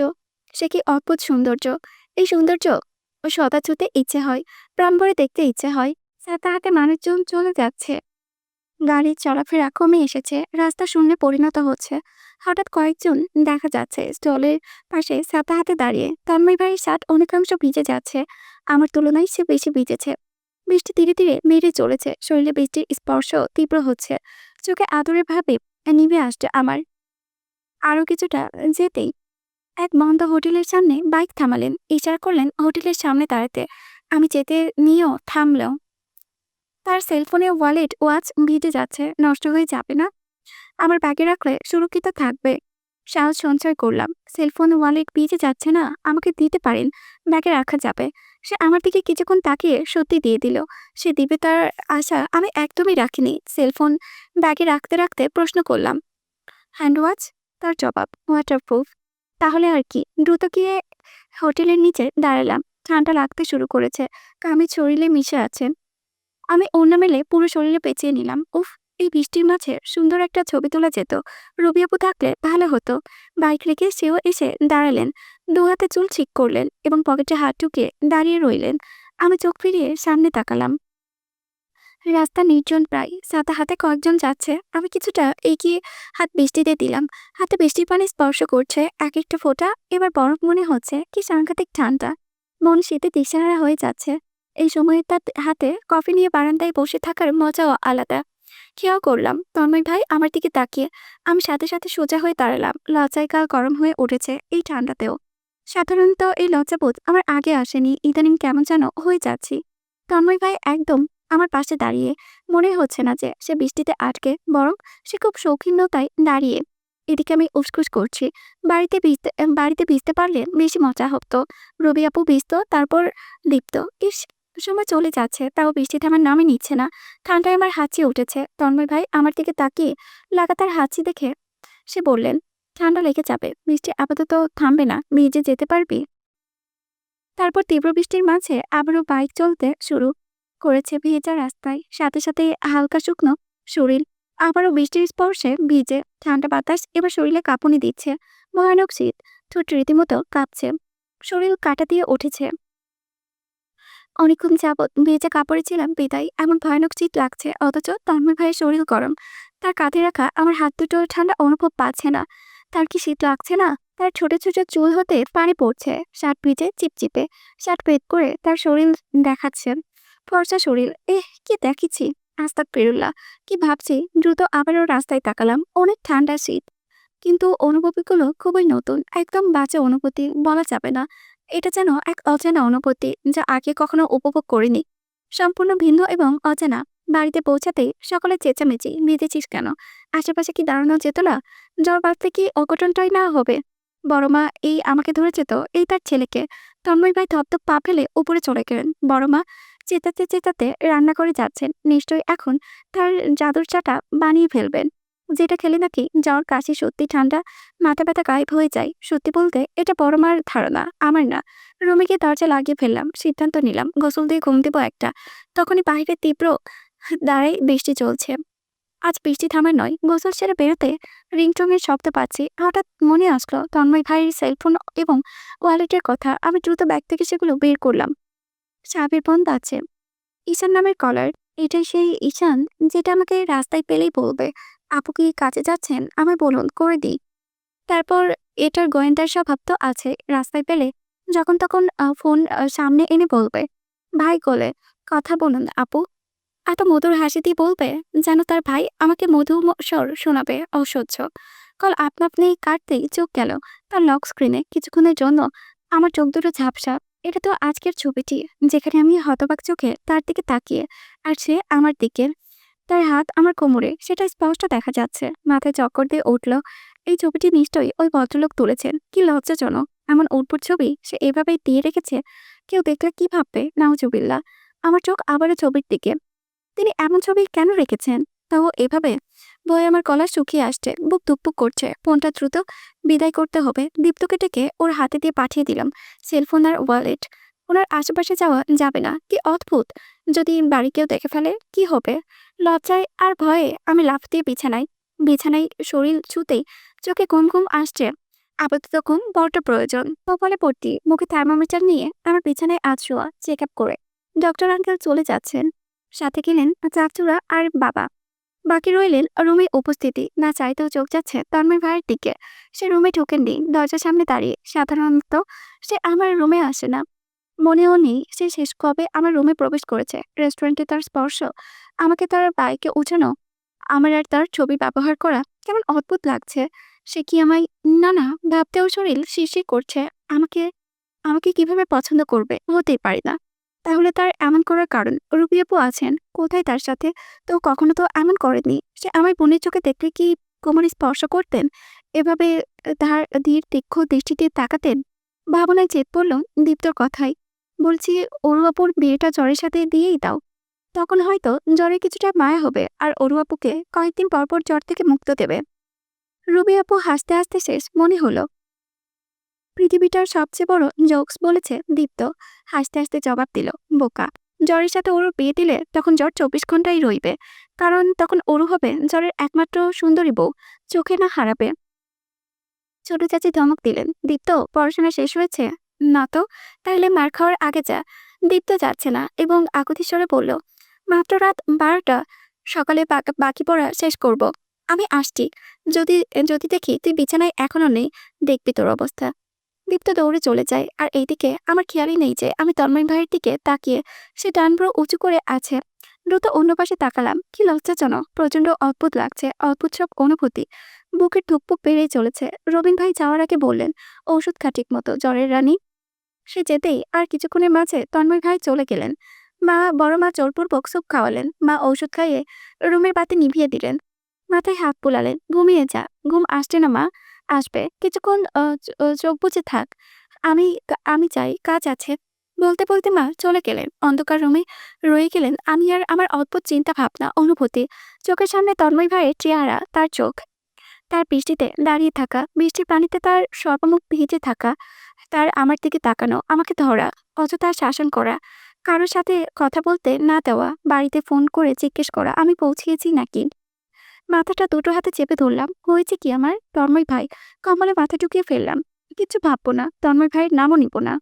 সে কি অদ্ভুত সৌন্দর্য! এই সৌন্দর্য সদা ছুতে ইচ্ছে হয়, প্রাণ ভরে দেখতে ইচ্ছে হয়। তাহাতে মানুষজন চলে যাচ্ছে, গাড়ির চলাফেরা কমে এসেছে, রাস্তা শূন্যে পরিণত হচ্ছে। হঠাৎ কয়েকজন দেখা যাচ্ছে স্টলের পাশে ছাতা হাতে দাঁড়িয়ে। তন্ময় ভাইয়ের শার্ট অনেকাংশ ভিজে যাচ্ছে, আমার তুলনায় সে বেশি ভিজেছে। বৃষ্টি ধীরে ধীরে বেড়ে চলেছে, শরীরে বৃষ্টির স্পর্শ তীব্র হচ্ছে। চোখে আদরের ভাবে নিভে আসছে আমার। আরো কিছুটা যেতেই এক বন্ধ হোটেলের সামনে বাইক থামালেন, ইশারা করলেন হোটেলের সামনে দাঁড়াতে। আমি যেতে নিয়েও থামল। তার সেলফোনে ওয়ালেট ওয়াচ ভিজে যাচ্ছে, নষ্ট হয়ে যাবে না? আমার ব্যাগে রাখলে সুরক্ষিত থাকবে। সাহস সঞ্চয় করলাম। সেলফোন ওয়ালেট ভিজে যাচ্ছে না, আমাকে দিতে পারেন, ব্যাগে রাখা যাবে। সে আমার দিকে কিছুক্ষণ তাকিয়ে সত্যি দিয়ে দিল। সে দিবে তার আশা আমি একদমই রাখিনি। সেলফোন ব্যাগে রাখতে রাখতে প্রশ্ন করলাম, হ্যান্ড ওয়াচ? তার জবাব, ওয়াটারপ্রুফ। তাহলে আর কি? দ্রুত গিয়ে হোটেলের নিচে দাঁড়ালাম। ঠান্ডা লাগতে শুরু করেছে, কামি শরীরে মিশে আছে। আমি ওড়না মেলে পুরো শরীরে পেঁচিয়ে নিলাম। উফ, এই বৃষ্টির মাঝে সুন্দর একটা ছবি তোলা যেত। রবি আপু থাকলে ভালো হতো। বাইক রেখে সেও এসে দাঁড়ালেন, দু হাতে চুল ঠিক করলেন এবং পকেটে হাত ঢুকিয়ে দাঁড়িয়ে রইলেন। আমি চোখ ফিরিয়ে সামনে তাকালাম। রাস্তা নির্জন প্রায়, ছাতা হাতে কয়েকজন যাচ্ছে। আমি কিছুটা এগিয়ে হাত বৃষ্টিতে দিলাম। হাতে বৃষ্টির পানি স্পর্শ করছে, এক একটা ফোঁটা এবার বরফ মনে হচ্ছে। কি সাংঘাতিক ঠান্ডা, মন শীতে দিশেহারা হয়ে যাচ্ছে। এই সময় তার হাতে কফি নিয়ে বারান্দায় বসে থাকার মজাও আলাদা। খেয়াল করলাম তন্ময় ভাই আমার দিকে তাকিয়ে। আমি সাথে সাথে সোজা হয়ে দাঁড়ালাম। লজ্জায় গা গরম হয়ে উঠেছে এই ঠান্ডাতেও। সাধারণত এই লজ্জাবোধ আমার আগে আসেনি, ইদানিং কেমন যেন হয়ে যাচ্ছি। তন্ময় ভাই একদম আমার পাশে দাঁড়িয়ে। মনে হচ্ছে না যে সে বৃষ্টিতে আটকে, বরং সে খুব শৌখিনতায় দাঁড়িয়ে। এদিকে আমি উসখুস করছি। বাড়িতে ভিজতে পারলে বেশি মজা হতো। রবি আপু ভিজত, তারপর দীপ্ত। ইস, সময় চলে যাচ্ছে, তাও বৃষ্টিতে আমার নামই নিচ্ছে না। ঠান্ডায় আমার হাঁচি উঠেছে। তন্ময় ভাই আমার দিকে তাকিয়ে লাগাতার হাঁচি দেখে সে বললেন, ঠান্ডা লেগে যাবে, বৃষ্টি আপাতত থামবে না, ভিজে যেতে পারবি। তারপর তীব্র বৃষ্টির মাঝে আবারও বাইক চলতে শুরু করেছে ভেজা রাস্তায়, সাথে সাথে হালকা শুকনো শরীর। আবারও বৃষ্টির স্পর্শে ভিজে ঠান্ডা বাতাস এবার শরীরে কাঁপুনি দিচ্ছে। ভয়ানক শীত, ঠোঁট রীতিমতো কাঁপছে, শরীর কাটা দিয়ে উঠেছে। অনেকক্ষণ যাবৎ ভেজা কাপড়ে ছিলাম বিদায় এমন ভয়ানক শীত লাগছে, অথচ তন্ময় ভাইয়ের শরীর গরম। তার কাঁধে রাখা আমার হাত দুটো ঠান্ডা অনুভব পাচ্ছে না। তার কি শীত লাগছে না? তার ছোট ছোট চুল হতে পানি পড়ছে, শার্ট ভিজে চিপচিপে। শার্ট ভেদ করে তার শরীর দেখাচ্ছে, ফর্সা শরীর। কি দেখিছি! আস্তাগফিরুল্লাহ, কি ভাবছি! দ্রুত আবারও রাস্তায় তাকালাম। অনেক ঠান্ডা শীত, কিন্তু অনুভূতিগুলো খুবই নতুন, একদম বাজে অনুভূতি বলা যাবে না। এটা যেন এক অচেনা অনুভূতি, যা আগে কখনো উপভোগ করিনি। সম্পূর্ণ ভিন্ন এবং অচেনা। বাড়িতে পৌঁছাতেই সকলে চেঁচামেচি, ভিজেছিস কেন? আশেপাশে কি দাঁড়ানো যেত না? জ্বর বাঁধলে কি অঘটনটাই না হবে? বড় মা এই আমাকে ধরেছে তো, এই তার ছেলেকে। তন্ময় ভাই ধপধপ পা ফেলে উপরে চলে গেলেন। বড় মা চেতাতে চেতাতে রান্না করে যাচ্ছেন। নিশ্চয়ই এখন তার জাদুর চাটা বানিয়ে ফেলবেন, যেটা খেলে নাকি জ্বর, কাশি, সত্যি ঠান্ডা, মাথা ব্যথা গায়েব হয়ে যায়। সত্যি বলতে এটা বড় মার ধারণা, আমার না। রুমে গিয়ে দরজা লাগিয়ে ফেললাম, সিদ্ধান্ত নিলাম গোসল দিয়ে ঘুম দেবো একটা। তখনই বাহিরে তীব্র দাঁড়ায় বৃষ্টি চলছে। আজ বৃষ্টি থামার নয়। গোসল সেরে বেরোতে রিংটংয়ের শব্দ পাচ্ছি। হঠাৎ মনে আসলো তন্ময় ভাইয়ের সেলফোন এবং ওয়ালেটের কথা। আমি দ্রুত ব্যাগ থেকে সেগুলো বের করলাম। চাবির বন্ধ আছে। ঈশান নামের কলার। এটাই সেই ঈশান যেটা আমাকে রাস্তায় পেলেই বলবে, আপু কি কাজে যাচ্ছেন, আমায় বলুন, করে দিই। তারপর এটার গোয়েন্দার স্বভাব তো আছে, রাস্তায় পেলে যখন তখন ফোন সামনে এনে বলবে, ভাই কোলে, কথা বলুন আপু। এত মধুর হাসি দিয়ে বলবে যেন তার ভাই আমাকে মধুর স্বর শোনাবে। অসহ্য। কল আপনা আপনি কাটতেই চোখ গেল তার লক স্ক্রিনে। কিছুক্ষণের জন্য আমার চোখ দুটো ঝাপসা। এটা তো আজকের ছবিটি, যেখানে আমি হতবাক চোখে তার দিকে তাকিয়ে, আর সে আমার দিকে। তার হাত আমার কোমরে, সেটা স্পষ্ট দেখা যাচ্ছে। মাথায় চক্কর দিয়ে উঠল। এই ছবিটি নিশ্চয়ই ওই ভদ্রলোক তুলেছেন। কি লজ্জাজনক! এমন অদ্ভুত ছবি সে এভাবেই দিয়ে রেখেছে। কেউ দেখলে কি ভাববে? নাউজুবিল্লাহ। আমার চোখ আবারও ছবির দিকে। তিনি এমন ছবি কেন রেখেছেন? তাও এভাবে? ভয়ে আমার গলা শুকিয়ে আসছে, বুক ধুকপুক করছে। ফোনটা দ্রুত বিদায় করতে হবে। দীপ্তকে ডেকে ওর হাতে দিয়ে পাঠিয়ে দিলাম সেলফোন আর ওয়ালেট। ওনার আশেপাশে যাওয়া যাবে না। কি অদ্ভুত! যদি বাড়ি কেউ দেখে ফেলে কি হবে? লজ্জায় আর ভয়ে আমি লাফ দিয়ে বিছানায় বিছানায় শরীর ছুতেই চোখে ঘুম ঘুম আসছে। আপাতত ঘুম বড়টা প্রয়োজন। কপালে পড়তি, মুখে থার্মোমিটার নিয়ে আমার বিছানায় আজ শোয়া, চেক আপ করে। ডক্টর আঙ্কেল চলে যাচ্ছেন, সাথে গেলেন চাচুরা আর বাবা। বাকি রইলেন রুমে উপস্থিতি। না চাইতেও চোখ যাচ্ছে তন্ময় ভাইয়ের দিকে। সে রুমে ঢোকেননি, দরজার সামনে দাঁড়িয়ে। সাধারণত সে আমার রুমে আসে না। মনেও নেই সে শেষ কবে আমার রুমে প্রবেশ করেছে। রেস্টুরেন্টে তার স্পর্শ, আমাকে তার বাইকে উঠানো, আমার আর তার ছবি ব্যবহার করা কেমন অদ্ভুত লাগছে। সে কি আমায়, না না, ভাবতেও শরীর শিরশির করছে। আমাকে আমাকে কিভাবে পছন্দ করবে? হতেই পারে না। তাহলে তার এমন করার কারণ? রুবি আপু আছেন কোথায় তার সাথে? তো কখনো তো এমন করেননি। সে আমার বোনের চোখে দেখলে কি কোমর স্পর্শ করতেন? এভাবে তার ধীর তীক্ষ্ণ দৃষ্টিতে তাকাতেন? ভাবনায় চেত পড়ল দীপ্তর কথাই। বলছি, অরু আপুর বিয়েটা জ্বরের সাথে দিয়েই দাও। তখন হয়তো জ্বরে কিছুটা মায়া হবে, আর অরু আপুকে কয়েকদিন পর পর জ্বর থেকে মুক্ত দেবে। রুবি আপু হাসতে হাসতে শেষ। মনে হলো পৃথিবীটার সবচেয়ে বড় জোকস বলেছে দীপ্ত। হাসতে হাসতে জবাব দিল, বোকা। জ্বরের সাথে ওর বিয়ে দিলে তখন জ্বর 24 ঘন্টাই রইবে, কারণ তখন ওরু হবে জ্বরের একমাত্র সুন্দরী বউ, চোখে না হারাবে। ছোট চাচি ধমক দিলেন, দীপ্ত পড়াশোনা শেষ হয়েছে? না তো। তাহলে মার খাওয়ার আগে যা। দীপ্ত যাচ্ছে না এবং আকুতি স্বরে বলল, মাত্র রাত 12টা। সকালে বাকি পড়া শেষ করব। আমি আসছি। যদি যদি দেখি তুই বিছানায় এখনো নেই, দেখবি তোর অবস্থা। দীপ্ত দৌড়ে চলে যায় আর এইদিকে আমার খেয়ালই নেই যে আমি তন্ময় ভাইয়ের দিকে তাকিয়ে সে ডান ভ্রু উঁচু করে আছে। দ্রুত অন্য পাশে তাকালাম। কি লজ্জাজনক, প্রচন্ড অদ্ভুত লাগছে, অদ্ভুত সব অনুভূতি। বুকের ধুকপুক বেড়েই চলেছে। রবিন ভাই যাওয়ার আগে বললেন, ঔষধ খা ঠিক মতো, জ্বরের রানী। সে যেতেই আর কিছুক্ষণের মাঝে তন্ময় ভাই চলে গেলেন। বড় মা জোরপূর্বক স্যুপ খাওয়ালেন। মা ঔষধ খাইয়ে রুমের বাতি নিভিয়ে দিলেন। মাথায় হাত বুলালেন, ঘুমিয়ে যা। ঘুম আসছে না মা? আসবে কিছুক্ষণ, চোখ বুজে থাক। আমি চাই, কাজ আছে। বলতে বলতে মা চলে গেলেন। অন্ধকার রুমে রয়ে গেলেন আমি আর আমার অদ্ভুত চিন্তা ভাবনা অনুভূতি। চোখের সামনে তন্ময় ভাইয়ের চেহারা, তার চোখ, তার বৃষ্টিতে দাঁড়িয়ে থাকা, বৃষ্টির পানিতে তার সর্বমুখ ভিজে থাকা, তার আমার দিকে তাকানো, আমাকে ধরা, অযথা শাসন করা, কারোর সাথে কথা বলতে না দেওয়া, বাড়িতে ফোন করে জিজ্ঞেস করা আমি পৌঁছিয়েছি নাকি। মাথাটা দুটো হাতে চেপে ধরলাম। হয়েছে কি আমার? তন্ময় ভাই। কমলে মাথা ঢুকিয়ে ফেললাম। কিছু ভাববো না, তন্ময় ভাইয়ের নামও নিব না।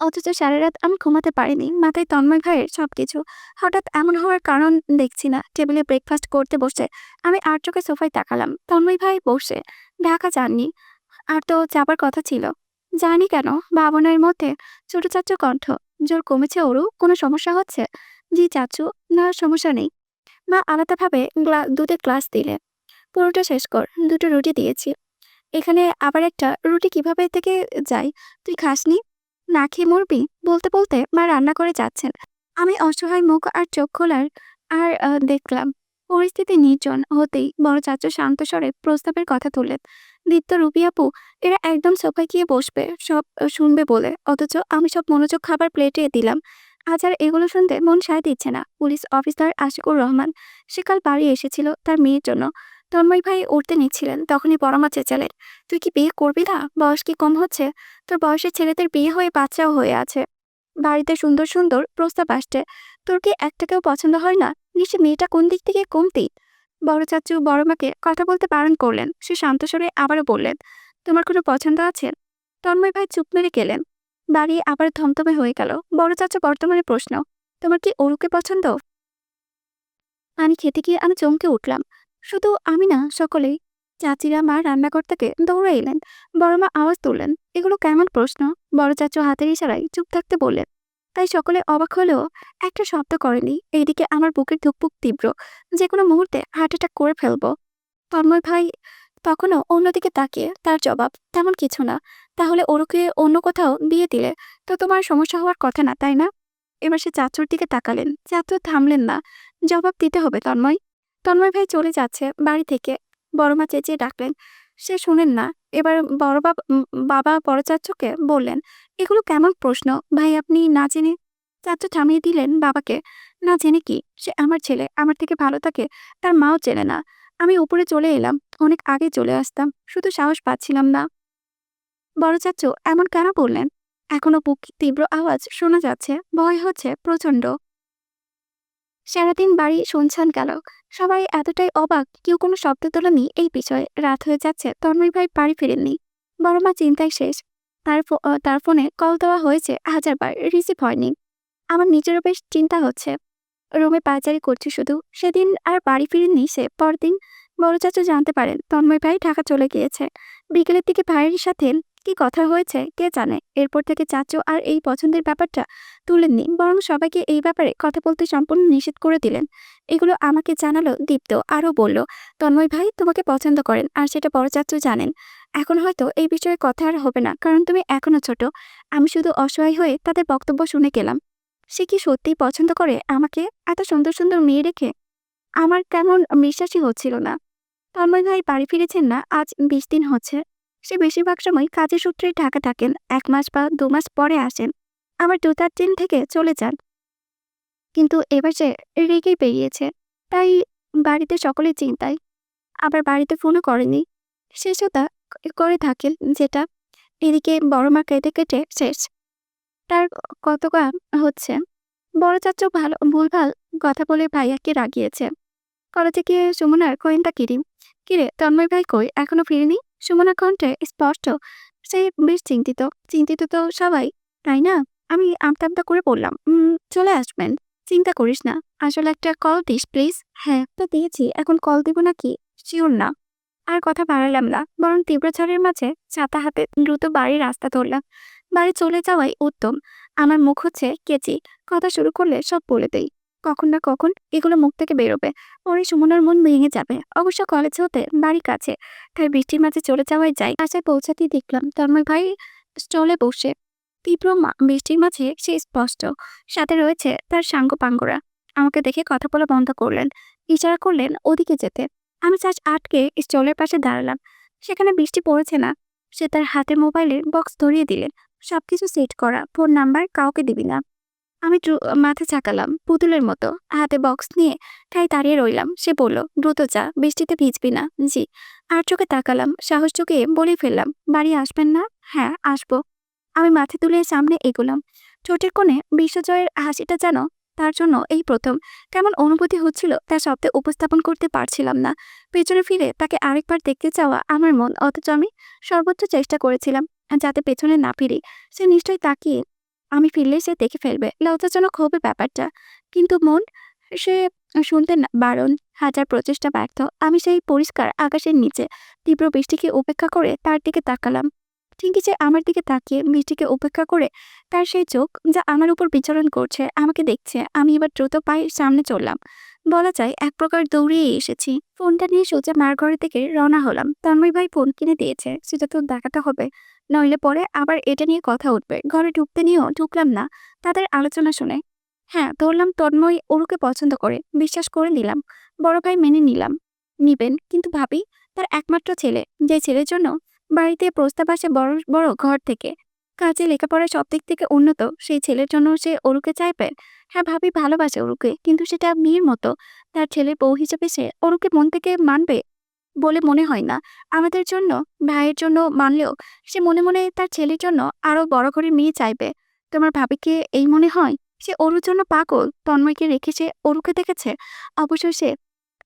অথচ সারা রাত আমি ঘুমাতে পারিনি, মাথায় তন্ময় ভাইয়ের সবকিছু। হঠাৎ এমন হওয়ার কারণ দেখছি না। টেবিলে ব্রেকফাস্ট করতে বসে আমি আর চোখে সোফায় তাকালাম। তন্ময় ভাই বসে। ঢাকা যাননি। আর তো যাবার কথা ছিল। জানি কেন ভাবনার মধ্যে ছোট চাচ্চু কণ্ঠ। জোর কমেছে ওরও? কোনো সমস্যা হচ্ছে? জি চাচ্চু, না সমস্যা নেই। মা আলাদাভাবে দুধের গ্লাস দিলে। পুরোটা শেষ কর। দুটো রুটি দিয়েছি। এখানে আবার একটা রুটি কিভাবে থেকে যায়? তুই খাসনি? না খেয়ে মরবি? বলতে বলতে মা রান্না করে যাচ্ছেন। আমি অসহায় মুখ আর চোখ খোলার আর দেখলাম। পরিস্থিতি নির্জন হতেই বড় চাচু শান্ত স্বরে প্রস্তাবের কথা তুললেন। দীপ্ত, রুবি আপু এরা একদম সোফায় গিয়ে বসবে, সব শুনবে বলে। অথচ আমি সব মনোযোগ খাবার প্লেটে দিলাম। আজ আর এগুলো শুনতে মন সায় দিচ্ছে না। পুলিশ অফিসার আশিকুর রহমান সে কাল বাড়ি এসেছিল তার মেয়ের জন্য। তন্ময় ভাই উঠতে নিচ্ছিলেন, তখনই বড় মা চেঁচালেন, তুই কি বিয়ে করবি না? বয়স কি কম হচ্ছে? তোর বয়সের ছেলেদের বিয়ে হয়ে বাচ্চাও হয়ে আছে। বাড়িতে সুন্দর সুন্দর প্রস্তাব আসছে, তোর কি একটাকেও পছন্দ হয় না? নিশ্চয় মেয়েটা কোন দিক থেকে কমতি। বড় চাচু বড় মাকে কথা বলতে বারণ করলেন। সে শান্ত স্বরে আবারও বললেন, তোমার কোনো পছন্দ আছে? তন্ময় ভাই চুপ মেরে গেলেন। বাড়ি আবার থমথমে হয়ে গেল। বড় চাচু বর্তমানে প্রশ্ন, তোমার কি অরুকে পছন্দ? পানি খেতে গিয়ে আমি চমকে উঠলাম। শুধু আমি না, সকলেই। চাচিরা মা রান্নাঘর থেকে দৌড়ে এলেন। বড় মা আওয়াজ তুললেন, এগুলো কেমন প্রশ্ন? বড় চাচু হাতের ইশারায় চুপ থাকতে বললেন। তাই সকলে অবাক হলেও একটা শব্দ করেনি। এইদিকে আমার বুকের ধুকপুক তীব্র, যে কোনো মুহূর্তে হার্ট অ্যাটাক করে ফেলবো। তন্ময় ভাই তখনও অন্যদিকে তাকিয়ে, তার জবাব, তেমন কিছু না। তাহলে ওরকে অন্য কোথাও বিয়ে দিলে তো তোমার সমস্যা হওয়ার কথা না, তাই না? এবার সে চাচুর দিকে তাকালেন। চাচু থামলেন না। জবাব দিতে হবে তন্ময়। তন্ময় ভাই চলে যাচ্ছে বাড়ি থেকে। বড় মা চেঁচিয়ে ডাকলেন। সে শুনেন না। এবার বাবা বড় চাচুকে বললেন, এগুলো কেমন প্রশ্ন ভাই আপনি না জেনে? চাচু থামিয়ে দিলেন বাবাকে। না জেনে কি? সে আমার ছেলে, আমার থেকে ভালো থাকে তার মাও চেনে না। আমি উপরে চলে এলাম, অনেক আগে চলে আসতাম, শুধু সাহস পাচ্ছিলাম না। বড় চাচু এমন কেন বললেন? এখনো বুক তীব্র আওয়াজ শোনা যাচ্ছে। ভয় হচ্ছে প্রচন্ড। সারাদিন বাড়ি শুনছান গেল। সবাই এতটাই অবাক, কেউ কোনো শব্দ তোলেনি এই বিষয়ে। রাত হয়ে যাচ্ছে, তন্ময় ভাই বাড়ি ফিরেননি। বড় মা চিন্তায় শেষ। তার ফোনে কল দেওয়া হয়েছে 1000 বার, রিসিভ হয়নি। আমার নিজেরও বেশ চিন্তা হচ্ছে। রুমে পায়চারি করছে শুধু। সেদিন আর বাড়ি ফিরেননি সে। পরদিন বড় চাচু জানতে পারেন তন্ময় ভাই ঢাকা চলে গিয়েছে। বিকেলের দিকে ভাইয়ের সাথে কি কথা হয়েছে কে জানে। এরপর থেকে চাচু আর এই পছন্দের ব্যাপারটা তুলেননি, বরং সবাইকে এই ব্যাপারে কথা বলতে সম্পূর্ণ নিষেধ করে দিলেন। এগুলো আমাকে জানালো দীপ্ত। আরও বলল, তন্ময় ভাই তোমাকে পছন্দ করেন আর সেটা বড় চাচু জানেন। এখন হয়তো এই বিষয়ে কথা আর হবে না, কারণ তুমি এখনো ছোট। আমি শুধু অসহায় হয়ে তাদের বক্তব্য শুনে গেলাম। সে কি সত্যিই পছন্দ করে আমাকে, এত সুন্দর সুন্দর মেয়ে রেখে? আমার কেমন বিশ্বাসই হচ্ছিল না। তন্ময় ভাই বাড়ি ফিরেছেন না আজ 20 দিন হচ্ছে। সে বেশিরভাগ সময় কাজের সূত্রে ঢাকা থাকেন। 1 মাস বা 2 মাস পরে আসেন, আবার 2-4 দিন থেকে চলে যান। কিন্তু এবার সে রেগেই বেরিয়েছে। তাই বাড়িতে সকলে চিন্তায়। আবার বাড়িতে ফোনও করেনি। শেষও তা করে থাকেন যেটা। এদিকে বড় মা কেটে কেটে শেষ। তার কতকাল হচ্ছে। বড় চাচু ভালো ভুলভাল কথা বলে ভাইয়াকে রাগিয়েছে। কলেজে গিয়ে সুমনার গোয়েন্দাগিরি। কিরে তন্ময় ভাই কই, এখনো ফিরেনি? সুমনার কণ্ঠে স্পষ্ট। সে বেশ চিন্তিত। চিন্তিত তো সবাই, তাই না? আমি আমতা আমতা করে বললাম, চলে আসবেন। চিন্তা করিস না। আসলে একটা কল দিস প্লিজ। হ্যাঁ, তো দিয়েছি। এখন কল দিব নাকি? শিওর না। আর কথা বাড়ালাম না, বরং তীব্র ঝড়ের মাঝে ছাতা হাতে দ্রুত বাড়ির রাস্তা ধরলাম। বাড়ি চলে যাওয়াই উত্তম। আমার মুখ হচ্ছে কেচি। কথা শুরু করলে সব বলে দেই। কখন না কখন এগুলো মুখ থেকে বেরোবে। পরে সুমনার মন ভেঙে যাবে। অবশ্য কলেজ হতে বাড়ি কাছে, তাই বৃষ্টির মাঝে চলে যাওয়াই যায়। বাসায় পৌঁছাতেই দেখলাম তন্ময় ভাই স্টলে বসে। তীব্র বৃষ্টির মাঝে সে স্পষ্ট। সাথে রয়েছে তার সাঙ্গপাঙ্গরা। আমাকে দেখে কথা বলা বন্ধ করলেন। ইশারা করলেন ওদিকে যেতে। আমি চার্জ আটকে স্টলের পাশে দাঁড়ালাম। সেখানে বৃষ্টি পড়েছে না। সে তার হাতে মোবাইলের বক্স ধরিয়ে দিলেন। সবকিছু সেট করা, ফোন নাম্বার কাউকে দিবি না। আমি মাথা ঝাঁকালাম পুতুলের মতো, হাতে বক্স নিয়ে ঠায় দাঁড়িয়ে রইলাম। সে বলল, দ্রুত যা, বৃষ্টিতে ভিজবি না। জি। আর চোখে তাকালাম, সাহস চোখে বলেই ফেললাম, বাড়ি আসবেন না? হ্যাঁ, আসবো। আমি মাথা তুলে সামনে এগোলাম। ঠোঁটের কোণে বিশ্বজয়ের হাসিটা যেন তার জন্য এই প্রথম। কেমন অনুভূতি হচ্ছিল তা শব্দে উপস্থাপন করতে পারছিলাম না। পেছনে ফিরে তাকে আরেকবার দেখতে চাওয়া আমার মন, অথচ আমি সর্বোচ্চ চেষ্টা করেছিলাম যাতে পেছনে না ফিরি। সে নিশ্চয়ই তাকিয়ে আমি ফিরলে সে দেখে ফেলবে, লজ্জাজনক হবে ব্যাপারটা। কিন্তু মন, সে শুনতে বারণ। হাজার প্রচেষ্টা ব্যর্থ। আমি সেই পরিষ্কার আকাশের নিচে তীব্র বৃষ্টিকে উপেক্ষা করে তার দিকে তাকালাম। ঠিকই যে আমার দিকে তাকিয়ে বৃষ্টিকে উপেক্ষা করে তার সেই চোখ যা আমার উপর বিচরণ করছে, আমাকে দেখছে। আমি এবার দ্রুত পায়ে সামনে চললাম। বলা যায় এক প্রকার দৌড়িয়ে এসেছি। ফোনটা নিয়ে সোজা মার ঘরের থেকে রওনা হলাম। তন্ময় ভাই ফোন কিনে দিয়েছে, সেটা তো দেখাতে হবে, নইলে পরে আবার এটা নিয়ে কথা উঠবে। ঘরে ঢুকতে নিয়েও ঢুকলাম না তাদের আলোচনা শুনে। হ্যাঁ, ধরলাম তন্ময় অরুকে পছন্দ করে, বিশ্বাস করে নিলাম। বড় ভাই মেনে নিবেন, কিন্তু ভাবি তার একমাত্র ছেলে, যে ছেলের জন্য বাড়িতে প্রস্তাব আসে বড় বড় ঘর থেকে, কাজে লেখাপড়া সব দিক থেকে উন্নত, সেই ছেলের জন্য সে অরুকে চাইবে। হ্যাঁ, ভাবি ভালোবাসে অরুকে, কিন্তু সেটা মেয়ের মতো। তার ছেলের বউ হিসেবে সে অরুকে মন থেকে মানবে বলে মনে হয় না। আমাদের জন্য, ভাইয়ের জন্য মানলেও সে মনে মনে তার ছেলের জন্য আরো বড় ঘরের মেয়ে চাইবে। তোমার ভাবিকে এই মনে হয়? সে অরুর জন্য পাগল। তন্ময়কে রেখে সে অরুকে দেখেছে। অবশ্যই সে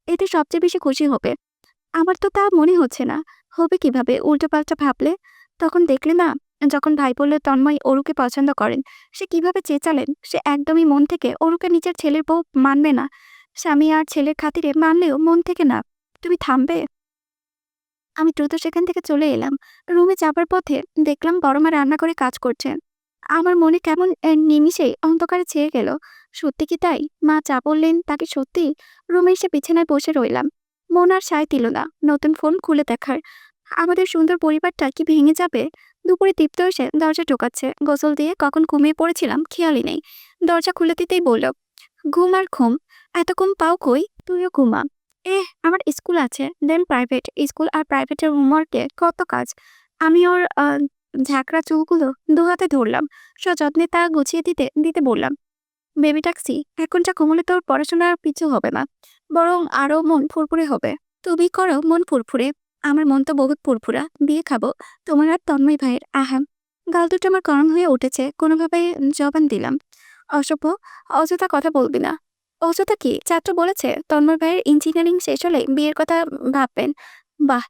এতে সবচেয়ে বেশি খুশি হবে। আমার তো তা মনে হচ্ছে না। হবে কিভাবে উল্টোপাল্টা ভাবলে? তখন দেখলে না, যখন ভাই বলল তন্ময় অরুকে পছন্দ করেন, সে কিভাবে চেঁচালেন। সে একদমই মন থেকে অরুকে নিজের ছেলের বউ মানবে না। স্বামী আর ছেলের খাতিরে মানলেও মন থেকে না। তুমি থামবে? আমি দ্রুত সেখান থেকে চলে এলাম। রুমে যাবার পথে দেখলাম বড় মা রান্না করে কাজ করছেন। আমার মনে কেমন নিমিষেই অন্ধকারে ছেয়ে গেল। সত্যি কি তাই? মা যা বললেন তাকে সত্যি? রুমে এসে বিছানায় বসে রইলাম। মন আর সায় দিল না নতুন ফোন খুলে দেখার। আমাদের সুন্দর পরিবারটা কি ভেঙে যাবে? দুপুরে দীপ্ত এসে দরজা ঢোকাচ্ছে। গোসল দিয়ে কখন ঘুমিয়ে পড়েছিলাম খেয়ালই নেই। দরজা খুলে দিতেই বলল, ঘুম আর ঘুম, এত ঘুম পাও কই? তুইও ঘুমা। আমার স্কুল আছে, দেন প্রাইভেট স্কুল, আর প্রাইভেটের হোমওয়ার্কে কত কাজ। আমি ওর ঝাঁকড়া চুলগুলো দু হাতে ধরলাম, সযত্নে তা গুছিয়ে দিতে দিতে বললাম, বেবি ট্যাক্সি, এখন যা ঘুমোলে তোর পড়াশোনার পিছু হবে না, বরং আরো মন ফুরফুরে হবে। তুমি করো মন ফুরফুরে। আমার মন তো বহুত ফুরফুরা, বিয়ে খাবো তোমার আর তন্ময় ভাইয়ের। আহাম, গাল দুটো আমার গরম হয়ে উঠেছে। কোনোভাবে জবান দিলাম, অসভ্য, অযথা কথা বলবি না। অযথা কি? ছাত্র বলেছে তন্ময় ভাইয়ের ইঞ্জিনিয়ারিং শেষ হলে বিয়ের কথা ভাববেন। বাহ,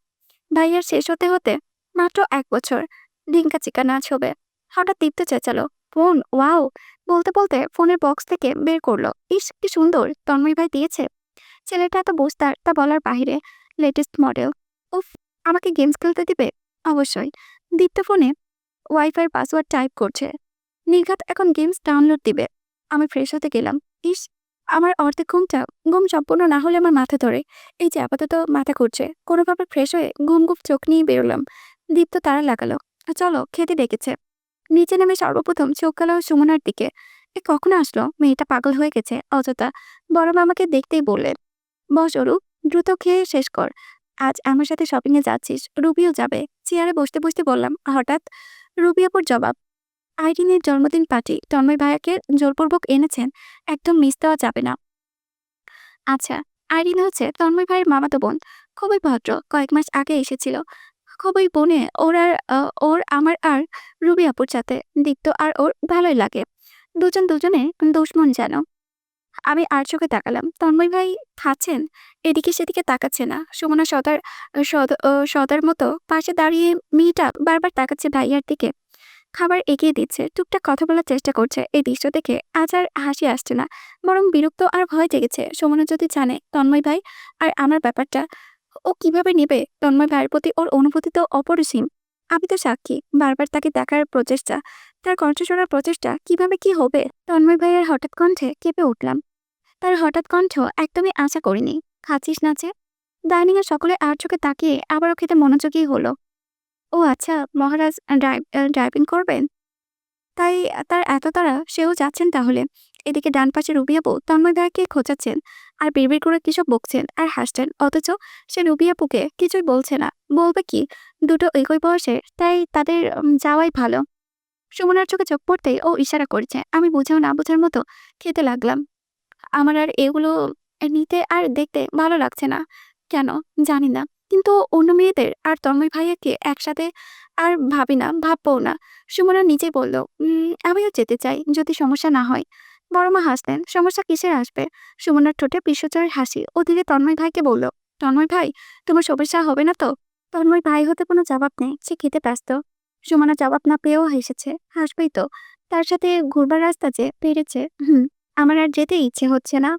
ভাইয়ার শেষ হতে হতে মাত্র 1 বছর, ডিঙ্কা চিকা নাচ হবে। হঠাৎ দীপ্ত চেঁচালো, ফোন! ওয়াও! বলতে বলতে ফোনের বক্স থেকে বের করলো। ইস, কি সুন্দর, তন্ময় ভাই দিয়েছে। ছেলেটা এত বুঝতার তা বলার বাহিরে। Latest model. উফ, আমাকে গেমস খেলতে দিবে? অবশ্যই। দীপ্ত ফোনে ওয়াইফাই পাসওয়ার্ড টাইপ করছে। নির্ঘাত এখন গেমস ডাউনলোড দিবে। আমি ফ্রেশ হতে গেলাম। ইস, আমার অর্ধেক ঘুম সম্পূর্ণ না হলে আমার মাথা ধরে। এই যে আপাতত মাথা ঘুরছে, কোনোভাবে ফ্রেশ হয়ে ঘুম চোখ নিয়ে বেরোলাম। দীপ্ত তারা লাগালো, চলো খেতে ডেকেছে। নিচে নেমে সর্বপ্রথম চোখ গেল সুমনার দিকে। এ কখন আসলো? মেয়েটা পাগল হয়ে গেছে অযথা। বড় মামাকে দেখতেই বললেন, বস অরু, দ্রুত খেয়ে শেষ কর। আজ আমার সাথে শপিং এ যাচ্ছিস, রুবিও যাবে। চেয়ারে বসতে বসতে বললাম। হঠাৎ রুবি আপুর জবাব, আইরিনের জন্মদিন পার্টি তন্ময় ভাইয়াকে জোরপূর্বক এনেছেন, একদম মিস দেওয়া যাবে না। আচ্ছা, আইরিন হচ্ছে তন্ময় ভাইয়ের মামাতো বোন। খুবই ভদ্র, কয়েক মাস আগে এসেছিল। খুবই বনে ওর আমার আর রুবি আপুর সাথে দীপ্ত আর ওর ভালোই লাগে। দুজন দুজনে দুশ্মন যেন। আমি আর চোখে তাকালাম। তন্ময় ভাই খাচ্ছেন, এদিকে সেদিকে তাকাচ্ছে না। সুমনা সদার মতো পাশে দাঁড়িয়ে মেয়েটা বারবার তাকাচ্ছে ভাইয়ার দিকে। খাবার এগিয়ে দিচ্ছে, টুকটাক কথা বলার চেষ্টা করছে। এই দৃশ্য দেখে আজ আর হাসি আসছে না, বরং বিরক্ত আর ভয় জেগেছে। সুমনা যদি জানে তন্ময় ভাই আর আমার ব্যাপারটা, ও কিভাবে নেবে? তন্ময় ভাইয়ের প্রতি ওর অনুভূতি তো অপরিসীম। আমি তো সাক্ষী, বারবার তাকে দেখার প্রচেষ্টা, তার কণ্ঠ শোনার প্রচেষ্টা, কিভাবে কি হবে? তন্ময় ভাইয়ের হঠাৎ কণ্ঠে কেঁপে উঠলাম। তার হঠাৎ কণ্ঠ একদমই আশা করিনি। খাচ্ছিস না যে? ডাইনিং এ সকলে আর চোখে তাকিয়ে আবারও খেতে মনোযোগী হলো। ও আচ্ছা, মহারাজ ড্রাইভিং করবেন, তাই তার এত তাড়া, সেও যাচ্ছেন তাহলে। এদিকে ডান পাশে রুবিয়াপু তন্ময় ভাইকে খোঁচাচ্ছেন আর বিড়বিড় করে কিসব বকছেন আর হাসছেন, অথচ সে রুবিয়াপুকে কিছুই বলছে না। বলবে কি? দুটো একই বয়সে, তাই তাদের যাওয়াই ভালো। সুমনার চোখে চোখ পড়তেই ও ইশারা করছে। আমি বুঝেও না বোঝার মতো খেতে লাগলাম। আমার আর এগুলো নিতে আর দেখতে ভালো লাগছে না। কেন? জানি না। কিন্তু অন্য মেয়েদের আর তন্ময় ভাইয়াকে একসাথে আর ভাবি না, ভাববও না। সুমনা নিজেই বলল, আমিও যেতে চাই, যদি সমস্যা না হয়। বড় মা হাসলেন। সমস্যা কিসের আসবে? সুমনার ঠোঁটে বিশ্বজয়ের হাসি। ও ধীরে তন্ময় ভাইকে বলল, তন্ময় ভাই, তোমার সমস্যা হবে না তো? তন্ময় ভাই হতে কোনো জবাব নেই, সে খেতে ব্যস্ত। সুমনা জবাব না পেয়েও হেসেছে। হাসবেই তো, তার সাথে ঘুরবার রাস্তা যে পেরেছে। আমার আর যেতে ইচ্ছে হচ্ছে না।